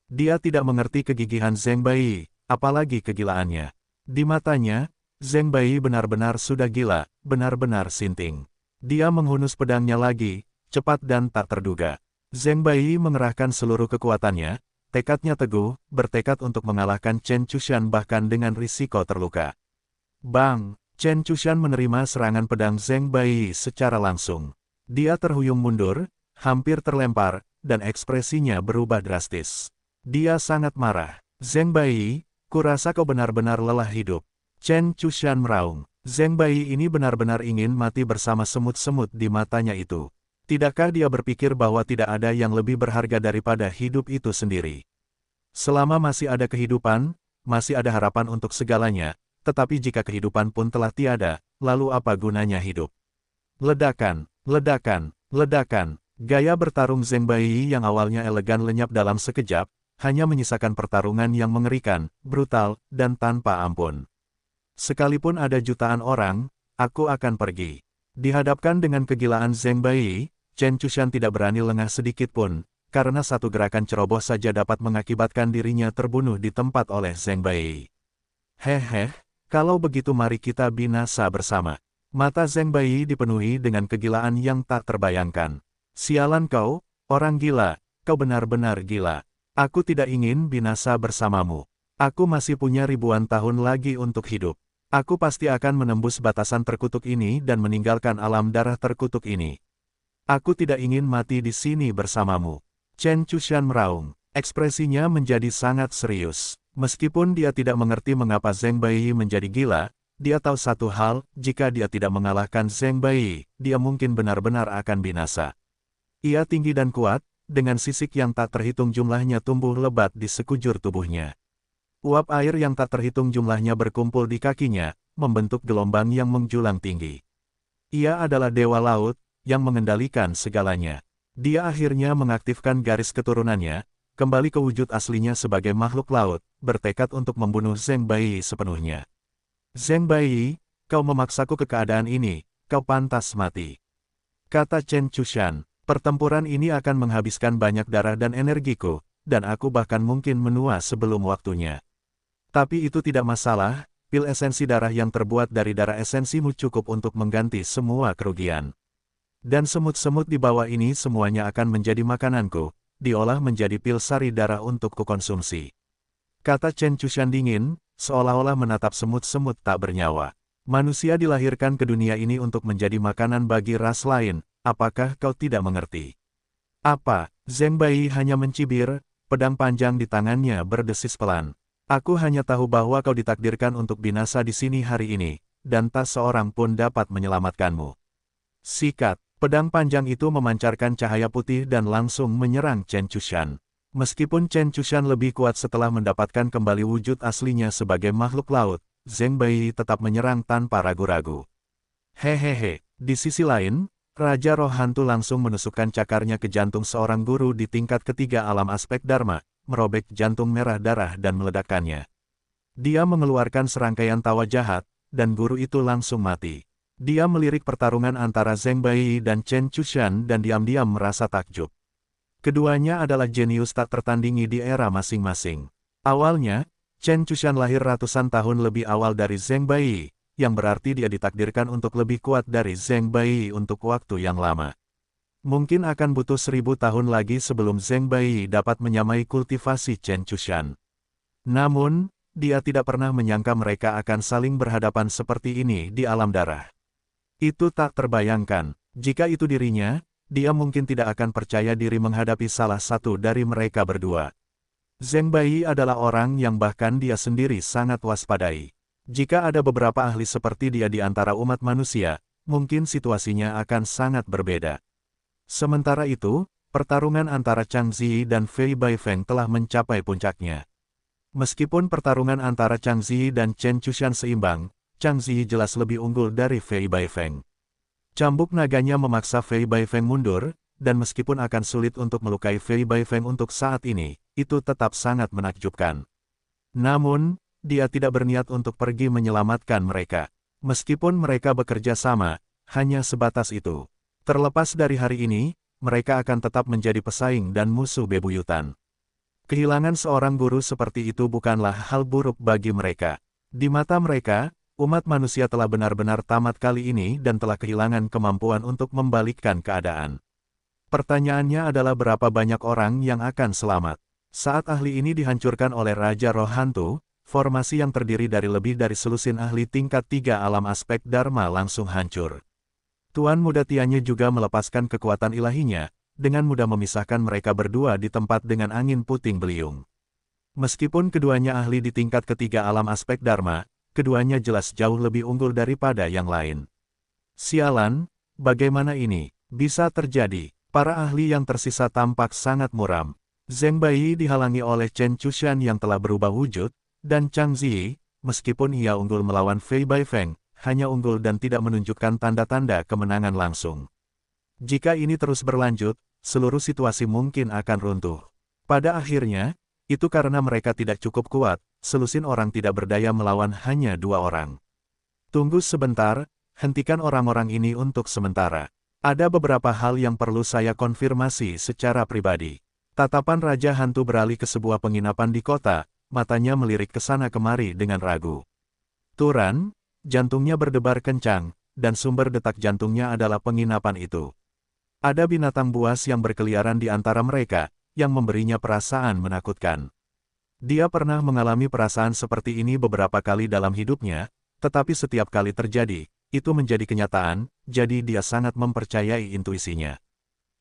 Dia tidak mengerti kegigihan Zheng Bai, apalagi kegilaannya. Di matanya, Zheng Bai benar-benar sudah gila, benar-benar sinting. Dia menghunus pedangnya lagi, cepat dan tak terduga. Zheng Bai mengerahkan seluruh kekuatannya, tekadnya teguh, bertekad untuk mengalahkan Chen Chushan bahkan dengan risiko terluka. Bang! Chen Chushan menerima serangan pedang Zheng Bai secara langsung. Dia terhuyung mundur, hampir terlempar, dan ekspresinya berubah drastis. Dia sangat marah. Zheng Bai, kurasa kau benar-benar lelah hidup. Chen Chushan meraung. Zheng Bai ini benar-benar ingin mati bersama semut-semut di matanya itu. Tidakkah dia berpikir bahwa tidak ada yang lebih berharga daripada hidup itu sendiri? Selama masih ada kehidupan, masih ada harapan untuk segalanya. Tetapi jika kehidupan pun telah tiada, lalu apa gunanya hidup? Ledakan, ledakan, ledakan. Gaya bertarung Zheng Bai yang awalnya elegan lenyap dalam sekejap, hanya menyisakan pertarungan yang mengerikan, brutal, dan tanpa ampun. Sekalipun ada jutaan orang, aku akan pergi. Dihadapkan dengan kegilaan Zheng Bai, Chen Chushan tidak berani lengah sedikit pun, karena satu gerakan ceroboh saja dapat mengakibatkan dirinya terbunuh di tempat oleh Zheng Bai. Hehe. Kalau begitu mari kita binasa bersama. Mata Zheng Bai dipenuhi dengan kegilaan yang tak terbayangkan. Sialan kau, orang gila, kau benar-benar gila. Aku tidak ingin binasa bersamamu. Aku masih punya ribuan tahun lagi untuk hidup. Aku pasti akan menembus batasan terkutuk ini dan meninggalkan alam darah terkutuk ini. Aku tidak ingin mati di sini bersamamu. Chen Chushan meraung. Ekspresinya menjadi sangat serius. Meskipun dia tidak mengerti mengapa Zheng Bai menjadi gila, dia tahu satu hal, jika dia tidak mengalahkan Zheng Bai, dia mungkin benar-benar akan binasa. Ia tinggi dan kuat, dengan sisik yang tak terhitung jumlahnya tumbuh lebat di sekujur tubuhnya. Uap air yang tak terhitung jumlahnya berkumpul di kakinya, membentuk gelombang yang menjulang tinggi. Ia adalah dewa laut, yang mengendalikan segalanya. Dia akhirnya mengaktifkan garis keturunannya, kembali ke wujud aslinya sebagai makhluk laut, bertekad untuk membunuh Zheng Bai sepenuhnya. Zheng Bai, kau memaksaku ke keadaan ini, kau pantas mati. Kata Chen Chushan, pertempuran ini akan menghabiskan banyak darah dan energiku, dan aku bahkan mungkin menua sebelum waktunya. Tapi itu tidak masalah, pil esensi darah yang terbuat dari darah esensimu cukup untuk mengganti semua kerugian. Dan semut-semut di bawah ini semuanya akan menjadi makananku, diolah menjadi pil sari darah untuk kukonsumsi. Kata Chen Chushan dingin, seolah-olah menatap semut-semut tak bernyawa. Manusia dilahirkan ke dunia ini untuk menjadi makanan bagi ras lain, apakah kau tidak mengerti? Apa? Zheng Bai hanya mencibir, pedang panjang di tangannya berdesis pelan. Aku hanya tahu bahwa kau ditakdirkan untuk binasa di sini hari ini, dan tak seorang pun dapat menyelamatkanmu. Sikat. Pedang panjang itu memancarkan cahaya putih dan langsung menyerang Chen Chushan. Meskipun Chen Chushan lebih kuat setelah mendapatkan kembali wujud aslinya sebagai makhluk laut, Zheng Bai tetap menyerang tanpa ragu-ragu. Hehehe, di sisi lain, Raja Roh Hantu langsung menusukkan cakarnya ke jantung seorang guru di tingkat ketiga alam aspek Dharma, merobek jantung merah darah dan meledakkannya. Dia mengeluarkan serangkaian tawa jahat, dan guru itu langsung mati. Dia melirik pertarungan antara Zheng Bai dan Chen Chushan dan diam-diam merasa takjub. Keduanya adalah jenius tak tertandingi di era masing-masing. Awalnya, Chen Chushan lahir ratusan tahun lebih awal dari Zheng Bai, yang berarti dia ditakdirkan untuk lebih kuat dari Zheng Bai untuk waktu yang lama. Mungkin akan butuh 1000 tahun lagi sebelum Zheng Bai dapat menyamai kultivasi Chen Chushan. Namun, dia tidak pernah menyangka mereka akan saling berhadapan seperti ini di alam darah. Itu tak terbayangkan. Jika itu dirinya, dia mungkin tidak akan percaya diri menghadapi salah satu dari mereka berdua. Zheng Bai adalah orang yang bahkan dia sendiri sangat waspadai. Jika ada beberapa ahli seperti dia di antara umat manusia, mungkin situasinya akan sangat berbeda. Sementara itu, pertarungan antara Chang Ziyi dan Fei Baifeng telah mencapai puncaknya. Meskipun pertarungan antara Chang Ziyi dan Chen Chushan seimbang, Chang Ziyi jelas lebih unggul dari Fei Baifeng. Cambuk naganya memaksa Fei Baifeng mundur, dan meskipun akan sulit untuk melukai Fei Baifeng untuk saat ini, itu tetap sangat menakjubkan. Namun, dia tidak berniat untuk pergi menyelamatkan mereka. Meskipun mereka bekerja sama, hanya sebatas itu. Terlepas dari hari ini, mereka akan tetap menjadi pesaing dan musuh bebuyutan. Kehilangan seorang guru seperti itu bukanlah hal buruk bagi mereka. Di mata mereka, umat manusia telah benar-benar tamat kali ini dan telah kehilangan kemampuan untuk membalikkan keadaan. Pertanyaannya adalah berapa banyak orang yang akan selamat. Saat ahli ini dihancurkan oleh Raja Roh Hantu, formasi yang terdiri dari lebih dari selusin ahli tingkat 3 alam aspek Dharma langsung hancur. Tuan Muda Tianyu juga melepaskan kekuatan ilahinya, dengan mudah memisahkan mereka berdua di tempat dengan angin puting beliung. Meskipun keduanya ahli di tingkat ketiga alam aspek Dharma, keduanya jelas jauh lebih unggul daripada yang lain. Sialan, bagaimana ini bisa terjadi? Para ahli yang tersisa tampak sangat muram. Zheng Bai dihalangi oleh Chen Chushan yang telah berubah wujud, dan Chang Ziyi, meskipun ia unggul melawan Fei Baifeng, hanya unggul dan tidak menunjukkan tanda-tanda kemenangan langsung. Jika ini terus berlanjut, seluruh situasi mungkin akan runtuh. Pada akhirnya, itu karena mereka tidak cukup kuat, selusin orang tidak berdaya melawan hanya 2 orang. Tunggu sebentar, hentikan orang-orang ini untuk sementara. Ada beberapa hal yang perlu saya konfirmasi secara pribadi. Tatapan Raja Hantu beralih ke sebuah penginapan di kota, matanya melirik ke sana kemari dengan ragu. Turan, jantungnya berdebar kencang, dan sumber detak jantungnya adalah penginapan itu. Ada binatang buas yang berkeliaran di antara mereka, yang memberinya perasaan menakutkan. Dia pernah mengalami perasaan seperti ini beberapa kali dalam hidupnya, tetapi setiap kali terjadi, itu menjadi kenyataan, jadi dia sangat mempercayai intuisinya.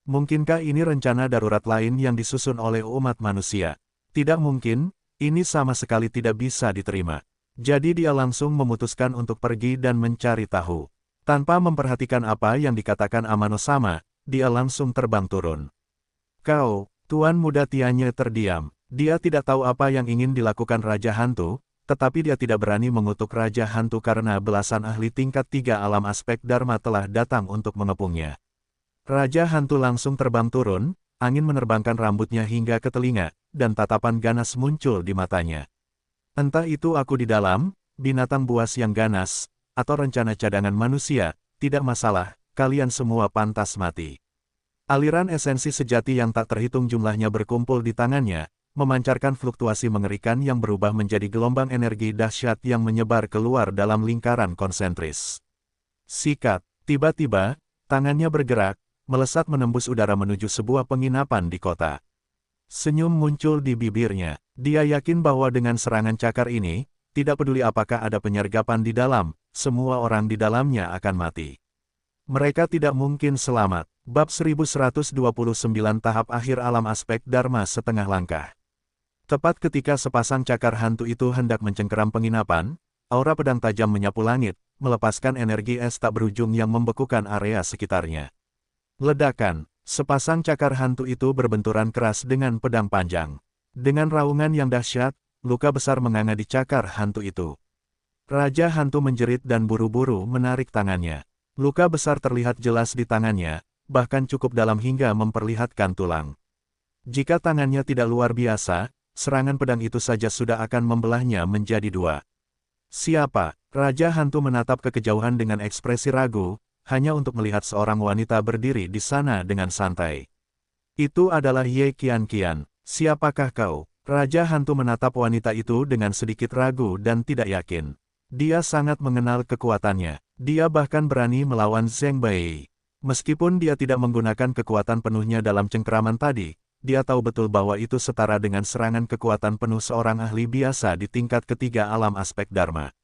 Mungkinkah ini rencana darurat lain yang disusun oleh umat manusia? Tidak mungkin, ini sama sekali tidak bisa diterima. Jadi dia langsung memutuskan untuk pergi dan mencari tahu. Tanpa memperhatikan apa yang dikatakan Amano-sama, dia langsung terbang turun. Kau, Tuan Muda Tianyu terdiam. Dia tidak tahu apa yang ingin dilakukan Raja Hantu, tetapi dia tidak berani mengutuk Raja Hantu karena belasan ahli tingkat 3 alam aspek Dharma telah datang untuk mengepungnya. Raja Hantu langsung terbang turun, angin menerbangkan rambutnya hingga ke telinga, dan tatapan ganas muncul di matanya. Entah itu aku di dalam, binatang buas yang ganas, atau rencana cadangan manusia, tidak masalah, kalian semua pantas mati. Aliran esensi sejati yang tak terhitung jumlahnya berkumpul di tangannya, memancarkan fluktuasi mengerikan yang berubah menjadi gelombang energi dahsyat yang menyebar keluar dalam lingkaran konsentris. Sikat, tiba-tiba, tangannya bergerak, melesat menembus udara menuju sebuah penginapan di kota. Senyum muncul di bibirnya. Dia yakin bahwa dengan serangan cakar ini, tidak peduli apakah ada penyergapan di dalam, semua orang di dalamnya akan mati. Mereka tidak mungkin selamat. Bab 1129 tahap akhir alam aspek Dharma setengah langkah. Tepat ketika sepasang cakar hantu itu hendak mencengkeram penginapan, aura pedang tajam menyapu langit, melepaskan energi es tak berujung yang membekukan area sekitarnya. Ledakan, sepasang cakar hantu itu berbenturan keras dengan pedang panjang. Dengan raungan yang dahsyat, luka besar menganga di cakar hantu itu. Raja Hantu menjerit dan buru-buru menarik tangannya. Luka besar terlihat jelas di tangannya, bahkan cukup dalam hingga memperlihatkan tulang. Jika tangannya tidak luar biasa, serangan pedang itu saja sudah akan membelahnya menjadi 2. Siapa? Raja Hantu menatap ke kejauhan dengan ekspresi ragu, hanya untuk melihat seorang wanita berdiri di sana dengan santai. Itu adalah Ye Qian. Siapakah kau? Raja Hantu menatap wanita itu dengan sedikit ragu dan tidak yakin. Dia sangat mengenal kekuatannya. Dia bahkan berani melawan Zheng Bai. Meskipun dia tidak menggunakan kekuatan penuhnya dalam cengkeraman tadi, dia tahu betul bahwa itu setara dengan serangan kekuatan penuh seorang ahli biasa di tingkat ketiga alam aspek Dharma.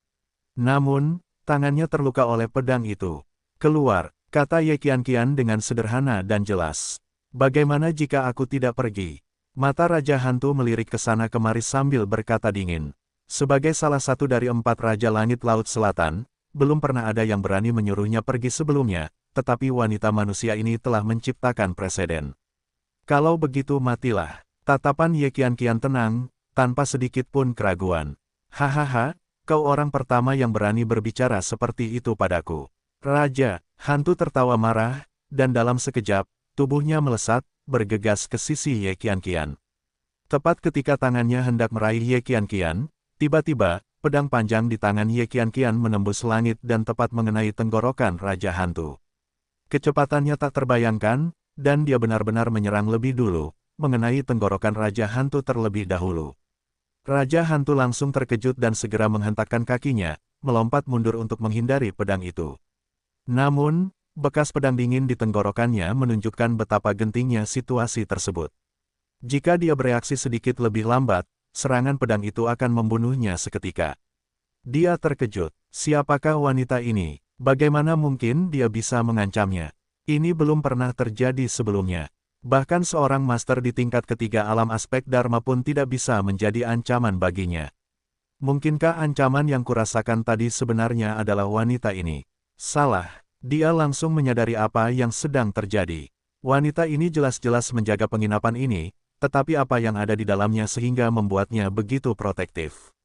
Namun, tangannya terluka oleh pedang itu. Keluar, kata Ye Qianqian dengan sederhana dan jelas. Bagaimana jika aku tidak pergi? Mata Raja Hantu melirik ke sana kemari sambil berkata dingin. Sebagai salah satu dari 4 Raja Langit Laut Selatan, belum pernah ada yang berani menyuruhnya pergi sebelumnya, tetapi wanita manusia ini telah menciptakan preseden. Kalau begitu matilah. Tatapan Ye Qianqian tenang, tanpa sedikit pun keraguan. Hahaha, kau orang pertama yang berani berbicara seperti itu padaku. Raja Hantu tertawa marah, dan dalam sekejap, tubuhnya melesat, bergegas ke sisi Ye Qianqian. Tepat ketika tangannya hendak meraih Ye Qianqian, tiba-tiba, pedang panjang di tangan Ye Qianqian menembus langit dan tepat mengenai tenggorokan Raja Hantu. Kecepatannya tak terbayangkan, dan dia benar-benar menyerang lebih dulu, mengenai tenggorokan Raja Hantu terlebih dahulu. Raja Hantu langsung terkejut dan segera menghentakkan kakinya, melompat mundur untuk menghindari pedang itu. Namun, bekas pedang dingin di tenggorokannya menunjukkan betapa gentingnya situasi tersebut. Jika dia bereaksi sedikit lebih lambat, serangan pedang itu akan membunuhnya seketika. Dia terkejut. Siapakah wanita ini? Bagaimana mungkin dia bisa mengancamnya? Ini belum pernah terjadi sebelumnya. Bahkan seorang master di tingkat ketiga alam aspek Dharma pun tidak bisa menjadi ancaman baginya. Mungkinkah ancaman yang kurasakan tadi sebenarnya adalah wanita ini? Salah. Dia langsung menyadari apa yang sedang terjadi. Wanita ini jelas-jelas menjaga penginapan ini, tetapi apa yang ada di dalamnya sehingga membuatnya begitu protektif.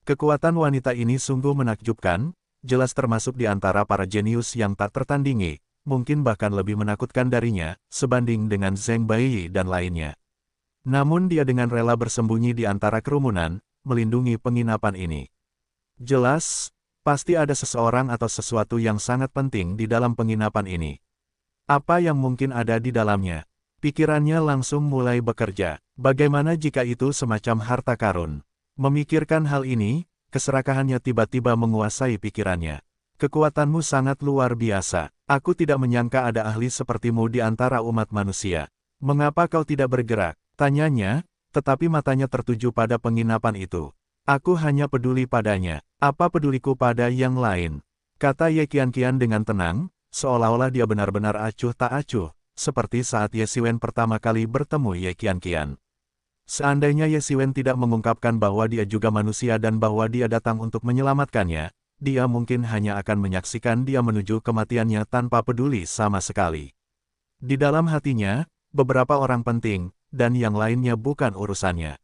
Kekuatan wanita ini sungguh menakjubkan, jelas termasuk di antara para jenius yang tak tertandingi, mungkin bahkan lebih menakutkan darinya, sebanding dengan Zheng Baiyi dan lainnya. Namun dia dengan rela bersembunyi di antara kerumunan, melindungi penginapan ini. Jelas, pasti ada seseorang atau sesuatu yang sangat penting di dalam penginapan ini. Apa yang mungkin ada di dalamnya? Pikirannya langsung mulai bekerja. Bagaimana jika itu semacam harta karun? Memikirkan hal ini, keserakahannya tiba-tiba menguasai pikirannya. Kekuatanmu sangat luar biasa. Aku tidak menyangka ada ahli sepertimu di antara umat manusia. Mengapa kau tidak bergerak? Tanyanya, tetapi matanya tertuju pada penginapan itu. Aku hanya peduli padanya. Apa peduliku pada yang lain? Kata Ye Qianqian dengan tenang, seolah-olah dia benar-benar acuh tak acuh, seperti saat Ye Xiwen pertama kali bertemu Ye Qianqian. Seandainya Ye Xiwen tidak mengungkapkan bahwa dia juga manusia dan bahwa dia datang untuk menyelamatkannya, dia mungkin hanya akan menyaksikan dia menuju kematiannya tanpa peduli sama sekali. Di dalam hatinya, beberapa orang penting, dan yang lainnya bukan urusannya.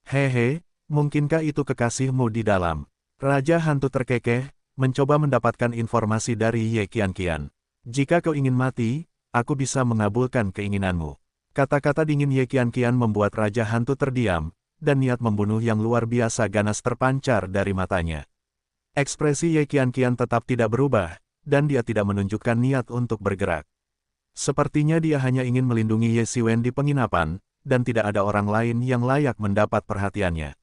Hehe, mungkinkah itu kekasihmu di dalam? Raja Hantu terkekeh, mencoba mendapatkan informasi dari Ye Qianqian. Jika kau ingin mati, aku bisa mengabulkan keinginanmu. Kata-kata dingin Ye Qianqian membuat Raja Hantu terdiam, dan niat membunuh yang luar biasa ganas terpancar dari matanya. Ekspresi Ye Qianqian tetap tidak berubah, dan dia tidak menunjukkan niat untuk bergerak. Sepertinya dia hanya ingin melindungi Ye Xiwen di penginapan, dan tidak ada orang lain yang layak mendapat perhatiannya.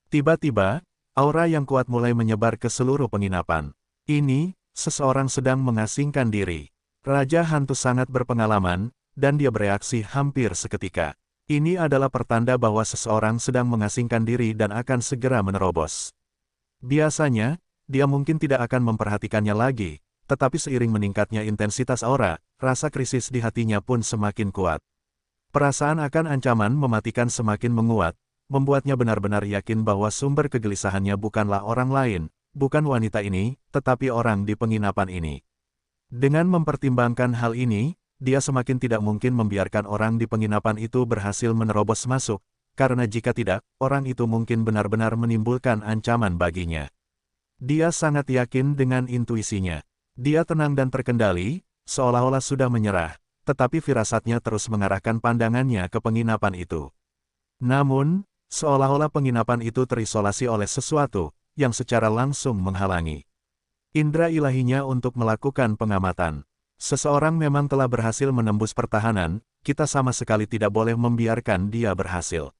Tiba-tiba, aura yang kuat mulai menyebar ke seluruh penginapan. Ini, seseorang sedang mengasingkan diri. Raja Hantu sangat berpengalaman, dan dia bereaksi hampir seketika. Ini adalah pertanda bahwa seseorang sedang mengasingkan diri dan akan segera menerobos. Biasanya, dia mungkin tidak akan memperhatikannya lagi, tetapi seiring meningkatnya intensitas aura, rasa krisis di hatinya pun semakin kuat. Perasaan akan ancaman mematikan semakin menguat, membuatnya benar-benar yakin bahwa sumber kegelisahannya bukanlah orang lain, bukan wanita ini, tetapi orang di penginapan ini. Dengan mempertimbangkan hal ini, dia semakin tidak mungkin membiarkan orang di penginapan itu berhasil menerobos masuk, karena jika tidak, orang itu mungkin benar-benar menimbulkan ancaman baginya. Dia sangat yakin dengan intuisinya. Dia tenang dan terkendali, seolah-olah sudah menyerah, tetapi firasatnya terus mengarahkan pandangannya ke penginapan itu. Namun, seolah-olah penginapan itu terisolasi oleh sesuatu yang secara langsung menghalangi indera ilahinya untuk melakukan pengamatan. Seseorang memang telah berhasil menembus pertahanan, kita sama sekali tidak boleh membiarkan dia berhasil.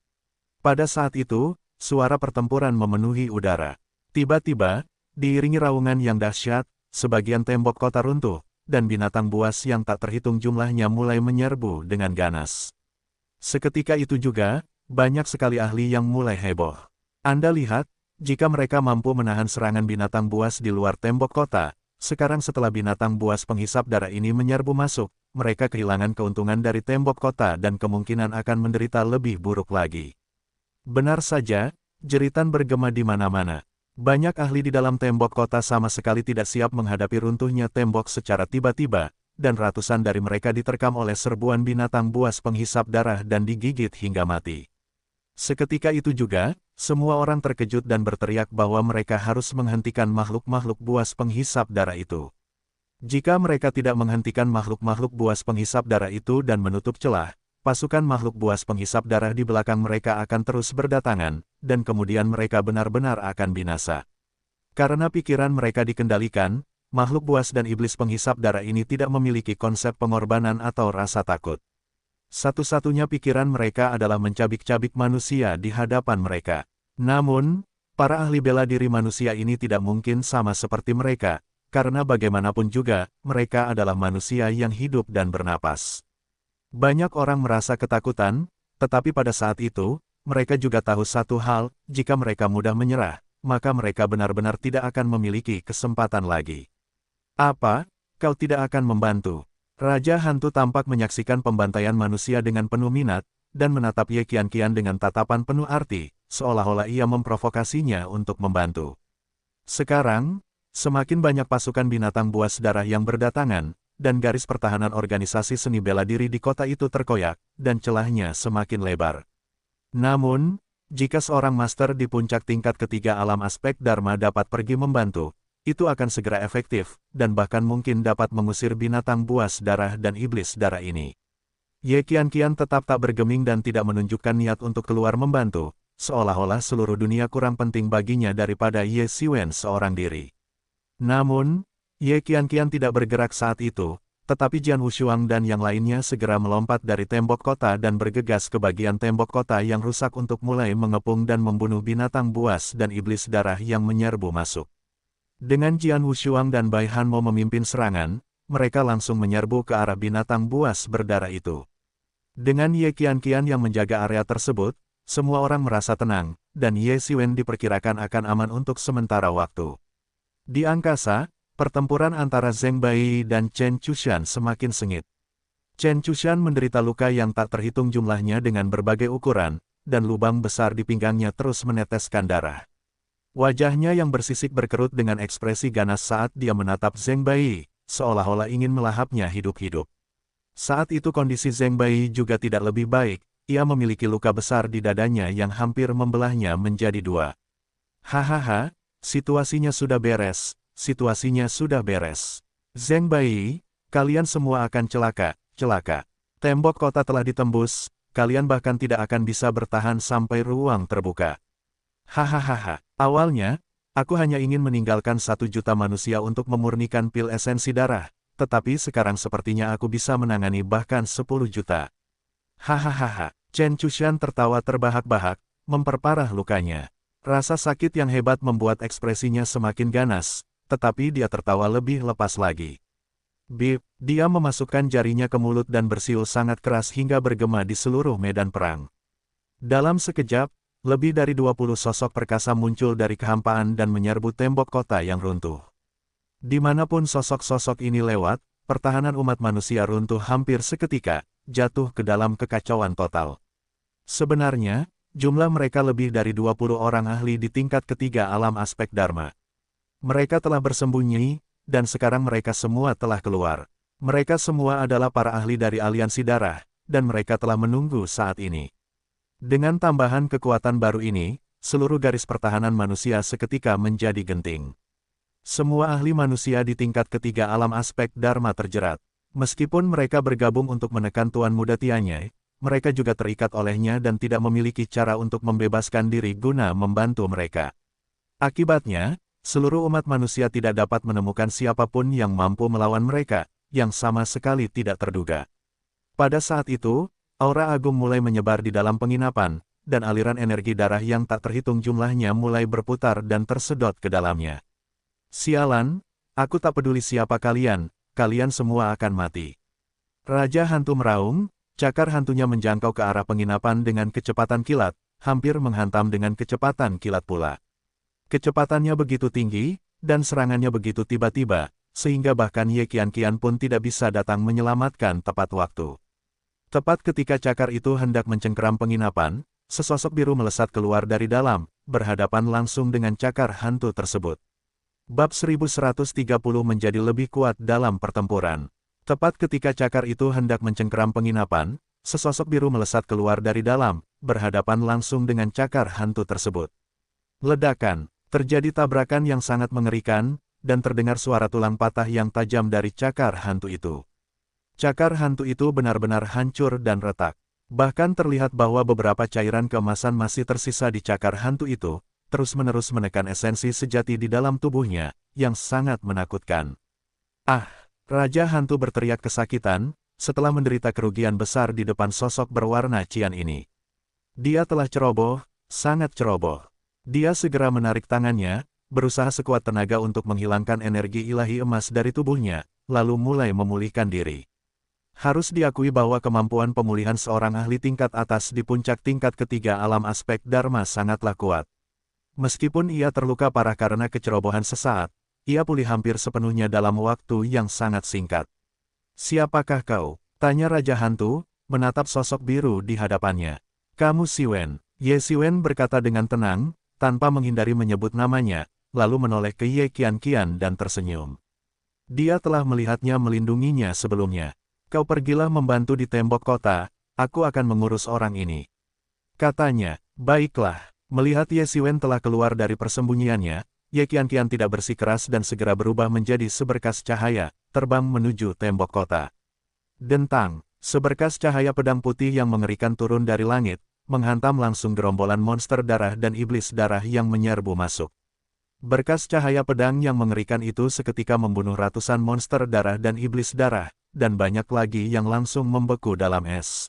Pada saat itu, suara pertempuran memenuhi udara. Tiba-tiba, diiringi raungan yang dahsyat, sebagian tembok kota runtuh, dan binatang buas yang tak terhitung jumlahnya mulai menyerbu dengan ganas. Seketika itu juga, banyak sekali ahli yang mulai heboh. Anda lihat, jika mereka mampu menahan serangan binatang buas di luar tembok kota, sekarang setelah binatang buas penghisap darah ini menyerbu masuk, mereka kehilangan keuntungan dari tembok kota dan kemungkinan akan menderita lebih buruk lagi. Benar saja, jeritan bergema di mana-mana. Banyak ahli di dalam tembok kota sama sekali tidak siap menghadapi runtuhnya tembok secara tiba-tiba, dan ratusan dari mereka diterkam oleh serbuan binatang buas penghisap darah dan digigit hingga mati. Seketika itu juga, semua orang terkejut dan berteriak bahwa mereka harus menghentikan makhluk-makhluk buas penghisap darah itu. Jika mereka tidak menghentikan makhluk-makhluk buas penghisap darah itu dan menutup celah, pasukan makhluk buas penghisap darah di belakang mereka akan terus berdatangan, dan kemudian mereka benar-benar akan binasa. Karena pikiran mereka dikendalikan, makhluk buas dan iblis penghisap darah ini tidak memiliki konsep pengorbanan atau rasa takut. Satu-satunya pikiran mereka adalah mencabik-cabik manusia di hadapan mereka. Namun, para ahli bela diri manusia ini tidak mungkin sama seperti mereka, karena bagaimanapun juga, mereka adalah manusia yang hidup dan bernapas. Banyak orang merasa ketakutan, tetapi pada saat itu, mereka juga tahu satu hal, jika mereka mudah menyerah, maka mereka benar-benar tidak akan memiliki kesempatan lagi. Apa? Kau tidak akan membantu? Raja Hantu tampak menyaksikan pembantaian manusia dengan penuh minat, dan menatap Ye Qianqian dengan tatapan penuh arti, seolah-olah ia memprovokasinya untuk membantu. Sekarang, semakin banyak pasukan binatang buas darah yang berdatangan, dan garis pertahanan organisasi seni bela diri di kota itu terkoyak, dan celahnya semakin lebar. Namun, jika seorang master di puncak tingkat ketiga alam aspek Dharma dapat pergi membantu, itu akan segera efektif, dan bahkan mungkin dapat mengusir binatang buas darah dan iblis darah ini. Ye Qianqian tetap tak bergeming dan tidak menunjukkan niat untuk keluar membantu, seolah-olah seluruh dunia kurang penting baginya daripada Ye Xiwen seorang diri. Namun, Ye Qianqian tidak bergerak saat itu, tetapi Jian Wushuang dan yang lainnya segera melompat dari tembok kota dan bergegas ke bagian tembok kota yang rusak untuk mulai mengepung dan membunuh binatang buas dan iblis darah yang menyerbu masuk. Dengan Jian Wushuang dan Bai Hanmo memimpin serangan, mereka langsung menyerbu ke arah binatang buas berdarah itu. Dengan Ye Qianqian yang menjaga area tersebut, semua orang merasa tenang, dan Ye Xiwen diperkirakan akan aman untuk sementara waktu. Di angkasa, pertempuran antara Zheng Bai dan Chen Chushan semakin sengit. Chen Chushan menderita luka yang tak terhitung jumlahnya dengan berbagai ukuran, dan lubang besar di pinggangnya terus meneteskan darah. Wajahnya yang bersisik berkerut dengan ekspresi ganas saat dia menatap Zheng Bai, seolah-olah ingin melahapnya hidup-hidup. Saat itu kondisi Zheng Bai juga tidak lebih baik, ia memiliki luka besar di dadanya yang hampir membelahnya menjadi dua. Hahaha, situasinya sudah beres. Situasinya sudah beres. Zheng Bai, kalian semua akan celaka, celaka. Tembok kota telah ditembus, kalian bahkan tidak akan bisa bertahan sampai ruang terbuka. Hahaha, awalnya, aku hanya ingin meninggalkan 1 juta manusia untuk memurnikan pil esensi darah, tetapi sekarang sepertinya aku bisa menangani bahkan 10 juta. Hahaha, Chen Chushan tertawa terbahak-bahak, memperparah lukanya. Rasa sakit yang hebat membuat ekspresinya semakin ganas, tetapi dia tertawa lebih lepas lagi. Bip, dia memasukkan jarinya ke mulut dan bersiul sangat keras hingga bergema di seluruh medan perang. Dalam sekejap, lebih dari 20 sosok perkasa muncul dari kehampaan dan menyerbu tembok kota yang runtuh. Dimanapun sosok-sosok ini lewat, pertahanan umat manusia runtuh hampir seketika, jatuh ke dalam kekacauan total. Sebenarnya, jumlah mereka lebih dari 20 orang ahli di tingkat ketiga alam aspek Dharma. Mereka telah bersembunyi, dan sekarang mereka semua telah keluar. Mereka semua adalah para ahli dari aliansi darah, dan mereka telah menunggu saat ini. Dengan tambahan kekuatan baru ini, seluruh garis pertahanan manusia seketika menjadi genting. Semua ahli manusia di tingkat ketiga alam aspek Dharma terjerat. Meskipun mereka bergabung untuk menekan Tuan Muda Tianyai, mereka juga terikat olehnya dan tidak memiliki cara untuk membebaskan diri guna membantu mereka. Akibatnya, seluruh umat manusia tidak dapat menemukan siapapun yang mampu melawan mereka, yang sama sekali tidak terduga. Pada saat itu, aura agung mulai menyebar di dalam penginapan, dan aliran energi darah yang tak terhitung jumlahnya mulai berputar dan tersedot ke dalamnya. Sialan, aku tak peduli siapa kalian kalian semua akan mati. Raja Hantu meraung, cakar hantunya menjangkau ke arah penginapan dengan kecepatan kilat, hampir menghantam dengan kecepatan kilat pula. Kecepatannya begitu tinggi, dan serangannya begitu tiba-tiba, sehingga bahkan Ye Qianqian pun tidak bisa datang menyelamatkan tepat waktu. Tepat ketika cakar itu hendak mencengkeram penginapan, sesosok biru melesat keluar dari dalam, berhadapan langsung dengan cakar hantu tersebut. Bab 1130 menjadi lebih kuat dalam pertempuran. Tepat ketika cakar itu hendak mencengkeram penginapan, sesosok biru melesat keluar dari dalam, berhadapan langsung dengan cakar hantu tersebut. Ledakan, terjadi tabrakan yang sangat mengerikan, dan terdengar suara tulang patah yang tajam dari cakar hantu itu. Cakar hantu itu benar-benar hancur dan retak. Bahkan terlihat bahwa beberapa cairan keemasan masih tersisa di cakar hantu itu, terus-menerus menekan esensi sejati di dalam tubuhnya, yang sangat menakutkan. Ah! Raja Hantu berteriak kesakitan, setelah menderita kerugian besar di depan sosok berwarna cian ini. Dia telah ceroboh, sangat ceroboh. Dia segera menarik tangannya, berusaha sekuat tenaga untuk menghilangkan energi ilahi emas dari tubuhnya, lalu mulai memulihkan diri. Harus diakui bahwa kemampuan pemulihan seorang ahli tingkat atas di puncak tingkat ketiga alam aspek Dharma sangatlah kuat. Meskipun ia terluka parah karena kecerobohan sesaat, ia pulih hampir sepenuhnya dalam waktu yang sangat singkat. "Siapakah kau?" tanya Raja Hantu, menatap sosok biru di hadapannya. "Kamu Siwen." Ye Siwen berkata dengan tenang, tanpa menghindari menyebut namanya, lalu menoleh ke Ye Qianqian dan tersenyum. Dia telah melihatnya melindunginya sebelumnya. "Kau pergilah membantu di tembok kota, aku akan mengurus orang ini," katanya. "Baiklah." Melihat Ye Siwen telah keluar dari persembunyiannya, Ye Qianqian tidak bersikeras dan segera berubah menjadi seberkas cahaya, terbang menuju tembok kota. Dentang, seberkas cahaya pedang putih yang mengerikan turun dari langit, menghantam langsung gerombolan monster darah dan iblis darah yang menyerbu masuk. Berkas cahaya pedang yang mengerikan itu seketika membunuh ratusan monster darah dan iblis darah, dan banyak lagi yang langsung membeku dalam es.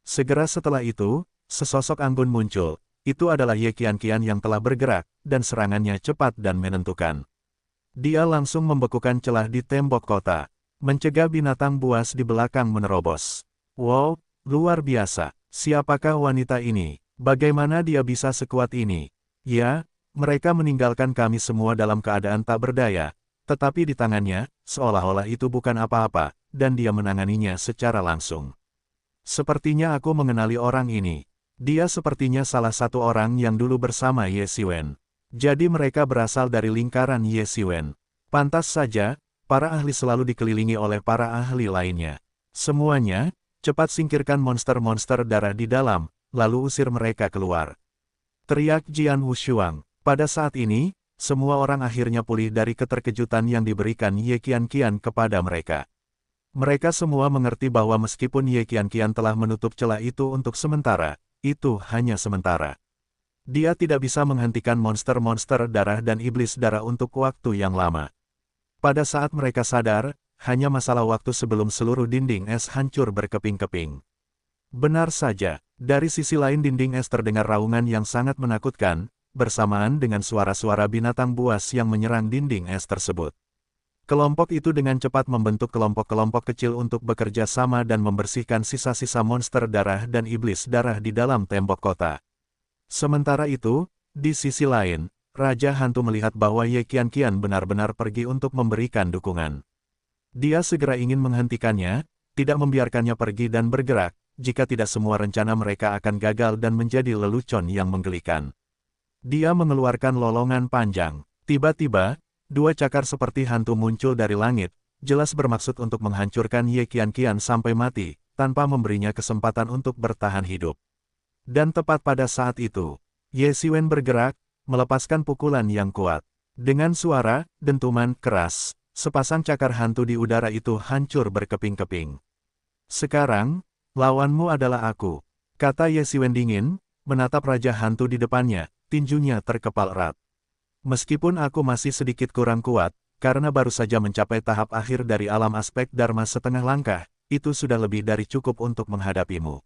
Segera setelah itu, sesosok anggun muncul. Itu adalah Ye Qianqian yang telah bergerak, dan serangannya cepat dan menentukan. Dia langsung membekukan celah di tembok kota, mencegah binatang buas di belakang menerobos. "Wow, luar biasa. Siapakah wanita ini? Bagaimana dia bisa sekuat ini?" "Ya, mereka meninggalkan kami semua dalam keadaan tak berdaya, tetapi di tangannya, seolah-olah itu bukan apa-apa, dan dia menanganinya secara langsung. Sepertinya aku mengenali orang ini. Dia sepertinya salah satu orang yang dulu bersama Ye Siwen. Jadi mereka berasal dari lingkaran Ye Siwen. Pantas saja, para ahli selalu dikelilingi oleh para ahli lainnya. Semuanya, cepat singkirkan monster-monster darah di dalam, lalu usir mereka keluar," teriak Jian Wushuang. Pada saat ini, semua orang akhirnya pulih dari keterkejutan yang diberikan Ye Qianqian kepada mereka. Mereka semua mengerti bahwa meskipun Ye Qianqian telah menutup celah itu untuk sementara, itu hanya sementara. Dia tidak bisa menghentikan monster-monster darah dan iblis darah untuk waktu yang lama. Pada saat mereka sadar, hanya masalah waktu sebelum seluruh dinding es hancur berkeping-keping. Benar saja, dari sisi lain dinding es terdengar raungan yang sangat menakutkan, bersamaan dengan suara-suara binatang buas yang menyerang dinding es tersebut. Kelompok itu dengan cepat membentuk kelompok-kelompok kecil untuk bekerja sama dan membersihkan sisa-sisa monster darah dan iblis darah di dalam tembok kota. Sementara itu, di sisi lain, Raja Hantu melihat bahwa Ye Qianqian benar-benar pergi untuk memberikan dukungan. Dia segera ingin menghentikannya, tidak membiarkannya pergi dan bergerak, jika tidak semua rencana mereka akan gagal dan menjadi lelucon yang menggelikan. Dia mengeluarkan lolongan panjang. Tiba-tiba, dua cakar seperti hantu muncul dari langit, jelas bermaksud untuk menghancurkan Ye Qianqian sampai mati, tanpa memberinya kesempatan untuk bertahan hidup. Dan tepat pada saat itu, Ye Siwen bergerak, melepaskan pukulan yang kuat. Dengan suara, dentuman keras, sepasang cakar hantu di udara itu hancur berkeping-keping. "Sekarang, lawanmu adalah aku," kata Ye Siwen dingin, menatap Raja Hantu di depannya, tinjunya terkepal erat. "Meskipun aku masih sedikit kurang kuat, karena baru saja mencapai tahap akhir dari alam aspek Dharma setengah langkah, itu sudah lebih dari cukup untuk menghadapimu."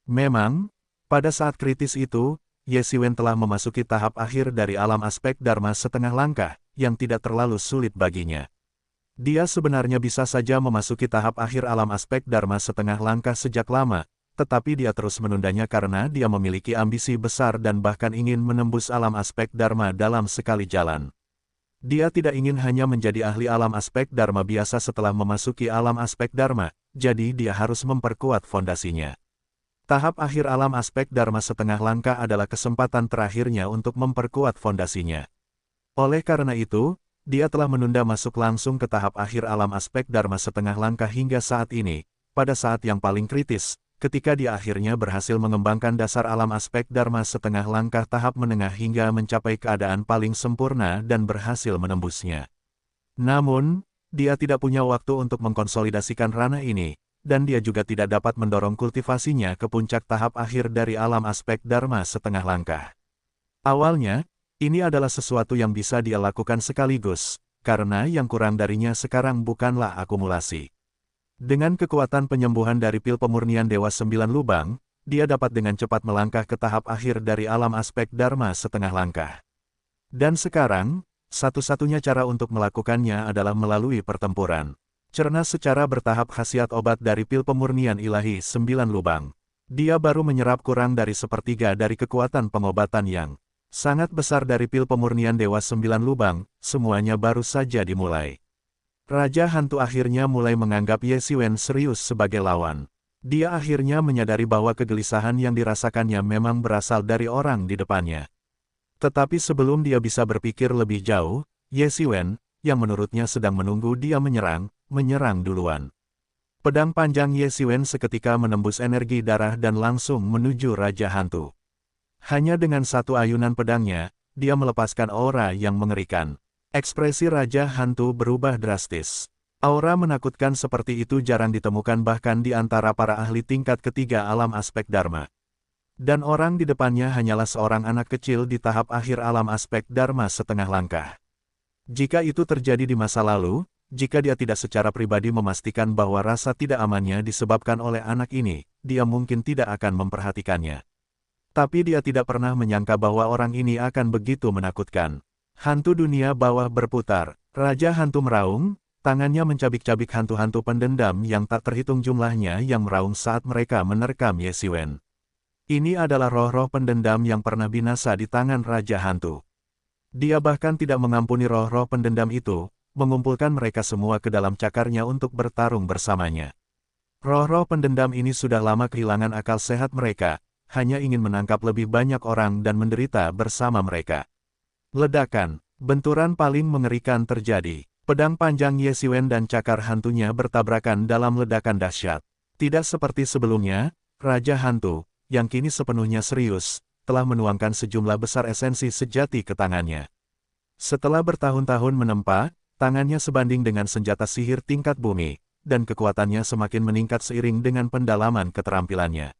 Memang, pada saat kritis itu, Ye Siwen telah memasuki tahap akhir dari alam aspek Dharma setengah langkah, yang tidak terlalu sulit baginya. Dia sebenarnya bisa saja memasuki tahap akhir alam aspek Dharma setengah langkah sejak lama, tetapi dia terus menundanya karena dia memiliki ambisi besar dan bahkan ingin menembus alam aspek Dharma dalam sekali jalan. Dia tidak ingin hanya menjadi ahli alam aspek Dharma biasa setelah memasuki alam aspek Dharma, jadi dia harus memperkuat fondasinya. Tahap akhir alam aspek Dharma setengah langkah adalah kesempatan terakhirnya untuk memperkuat fondasinya. Oleh karena itu, dia telah menunda masuk langsung ke tahap akhir alam aspek Dharma setengah langkah hingga saat ini, pada saat yang paling kritis, ketika dia akhirnya berhasil mengembangkan dasar alam aspek Dharma setengah langkah tahap menengah hingga mencapai keadaan paling sempurna dan berhasil menembusnya. Namun, dia tidak punya waktu untuk mengkonsolidasikan ranah ini, dan dia juga tidak dapat mendorong kultivasinya ke puncak tahap akhir dari alam aspek Dharma setengah langkah. Awalnya, ini adalah sesuatu yang bisa dia lakukan sekaligus, karena yang kurang darinya sekarang bukanlah akumulasi. Dengan kekuatan penyembuhan dari pil pemurnian Dewa 9 Lubang, dia dapat dengan cepat melangkah ke tahap akhir dari alam aspek Dharma setengah langkah. Dan sekarang, satu-satunya cara untuk melakukannya adalah melalui pertempuran. Cerna secara bertahap khasiat obat dari pil pemurnian ilahi 9 Lubang. Dia baru menyerap kurang dari sepertiga dari kekuatan pengobatan yang sangat besar dari pil pemurnian Dewa 9 Lubang, semuanya baru saja dimulai. Raja Hantu akhirnya mulai menganggap Ye Xiwen serius sebagai lawan. Dia akhirnya menyadari bahwa kegelisahan yang dirasakannya memang berasal dari orang di depannya. Tetapi sebelum dia bisa berpikir lebih jauh, Ye Xiwen, yang menurutnya sedang menunggu dia menyerang duluan. Pedang panjang Ye Xiwen seketika menembus energi darah dan langsung menuju Raja Hantu. Hanya dengan satu ayunan pedangnya, dia melepaskan aura yang mengerikan. Ekspresi Raja Hantu berubah drastis. Aura menakutkan seperti itu jarang ditemukan bahkan di antara para ahli tingkat ketiga alam aspek Dharma. Dan orang di depannya hanyalah seorang anak kecil di tahap akhir alam aspek Dharma setengah langkah. Jika itu terjadi di masa lalu, jika dia tidak secara pribadi memastikan bahwa rasa tidak amannya disebabkan oleh anak ini, dia mungkin tidak akan memperhatikannya. Tapi dia tidak pernah menyangka bahwa orang ini akan begitu menakutkan. Hantu dunia bawah berputar. Raja Hantu meraung, tangannya mencabik-cabik hantu-hantu pendendam yang tak terhitung jumlahnya yang meraung saat mereka menerkam Ye Xiwen. Ini adalah roh-roh pendendam yang pernah binasa di tangan Raja Hantu. Dia bahkan tidak mengampuni roh-roh pendendam itu, mengumpulkan mereka semua ke dalam cakarnya untuk bertarung bersamanya. Roh-roh pendendam ini sudah lama kehilangan akal sehat mereka, hanya ingin menangkap lebih banyak orang dan menderita bersama mereka. Ledakan, benturan paling mengerikan terjadi. Pedang panjang Ye Xiwen dan cakar hantunya bertabrakan dalam ledakan dahsyat. Tidak seperti sebelumnya, Raja Hantu, yang kini sepenuhnya serius, telah menuangkan sejumlah besar esensi sejati ke tangannya. Setelah bertahun-tahun menempa, tangannya sebanding dengan senjata sihir tingkat bumi, dan kekuatannya semakin meningkat seiring dengan pendalaman keterampilannya.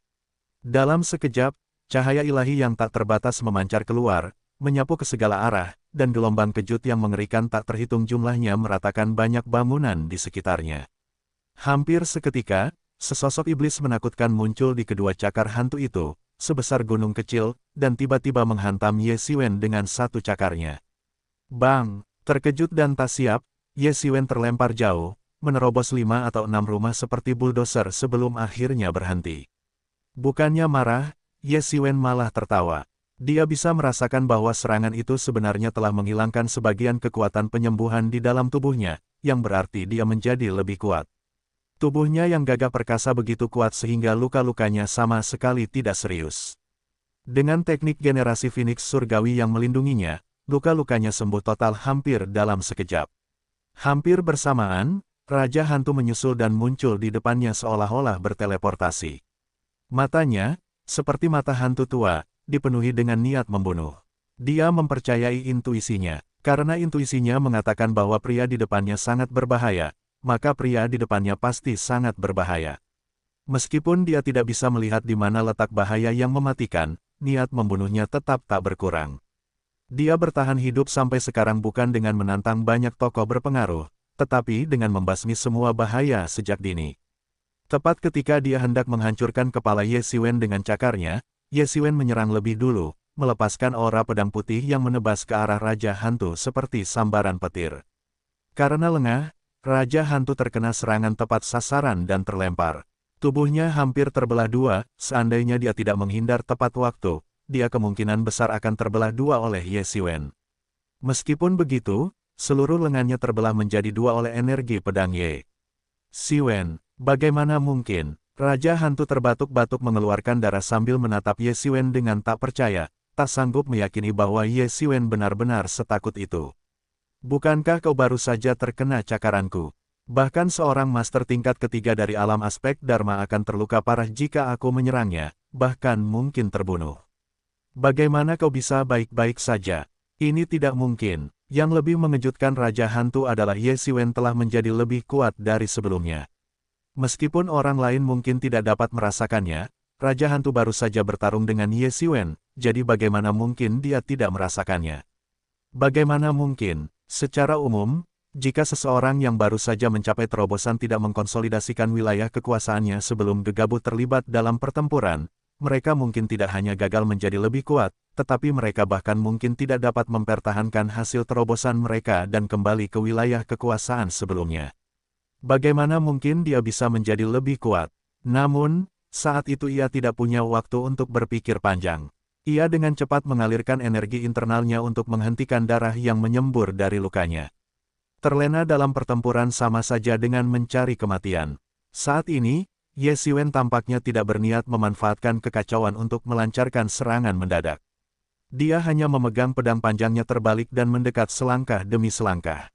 Dalam sekejap, cahaya ilahi yang tak terbatas memancar keluar, menyapu ke segala arah, dan gelombang kejut yang mengerikan tak terhitung jumlahnya meratakan banyak bangunan di sekitarnya. Hampir seketika, sesosok iblis menakutkan muncul di kedua cakar hantu itu, sebesar gunung kecil, dan tiba-tiba menghantam Ye Xiwen dengan satu cakarnya. Bang! Terkejut dan tak siap, Ye Xiwen terlempar jauh, menerobos 5 atau 6 rumah seperti buldoser sebelum akhirnya berhenti. Bukannya marah, Ye Xiwen malah tertawa. Dia bisa merasakan bahwa serangan itu sebenarnya telah menghilangkan sebagian kekuatan penyembuhan di dalam tubuhnya, yang berarti dia menjadi lebih kuat. Tubuhnya yang gagah perkasa begitu kuat sehingga luka-lukanya sama sekali tidak serius. Dengan teknik generasi Phoenix surgawi yang melindunginya, luka-lukanya sembuh total hampir dalam sekejap. Hampir bersamaan, Raja Hantu menyusul dan muncul di depannya seolah-olah berteleportasi. Matanya, seperti mata hantu tua, dipenuhi dengan niat membunuh. Dia mempercayai intuisinya, karena intuisinya mengatakan bahwa pria di depannya sangat berbahaya, maka pria di depannya pasti sangat berbahaya. Meskipun dia tidak bisa melihat di mana letak bahaya yang mematikan, niat membunuhnya tetap tak berkurang. Dia bertahan hidup sampai sekarang bukan dengan menantang banyak tokoh berpengaruh, tetapi dengan membasmi semua bahaya sejak dini. Tepat ketika dia hendak menghancurkan kepala Ye Xiwen dengan cakarnya, Ye Xiwen menyerang lebih dulu, melepaskan aura pedang putih yang menebas ke arah Raja Hantu seperti sambaran petir. Karena lengah, Raja Hantu terkena serangan tepat sasaran dan terlempar. Tubuhnya hampir terbelah dua, seandainya dia tidak menghindar tepat waktu, dia kemungkinan besar akan terbelah dua oleh Ye Xiwen. Meskipun begitu, seluruh lengannya terbelah menjadi dua oleh energi pedang Ye Xiwen. Bagaimana mungkin? Raja Hantu terbatuk-batuk mengeluarkan darah sambil menatap Ye Xiwen dengan tak percaya, tak sanggup meyakini bahwa Ye Xiwen benar-benar setakut itu. Bukankah kau baru saja terkena cakaranku? Bahkan seorang master tingkat ketiga dari alam aspek Dharma akan terluka parah jika aku menyerangnya, bahkan mungkin terbunuh. Bagaimana kau bisa baik-baik saja? Ini tidak mungkin. Yang lebih mengejutkan Raja Hantu adalah Ye Xiwen telah menjadi lebih kuat dari sebelumnya. Meskipun orang lain mungkin tidak dapat merasakannya, Raja Hantu baru saja bertarung dengan Ye Xiwen, jadi bagaimana mungkin dia tidak merasakannya? Bagaimana mungkin? Secara umum, jika seseorang yang baru saja mencapai terobosan tidak mengkonsolidasikan wilayah kekuasaannya sebelum gegabah terlibat dalam pertempuran, mereka mungkin tidak hanya gagal menjadi lebih kuat, tetapi mereka bahkan mungkin tidak dapat mempertahankan hasil terobosan mereka dan kembali ke wilayah kekuasaan sebelumnya. Bagaimana mungkin dia bisa menjadi lebih kuat? Namun, saat itu ia tidak punya waktu untuk berpikir panjang. Ia dengan cepat mengalirkan energi internalnya untuk menghentikan darah yang menyembur dari lukanya. Terlena dalam pertempuran sama saja dengan mencari kematian. Saat ini, Ye Xiwen tampaknya tidak berniat memanfaatkan kekacauan untuk melancarkan serangan mendadak. Dia hanya memegang pedang panjangnya terbalik dan mendekat selangkah demi selangkah.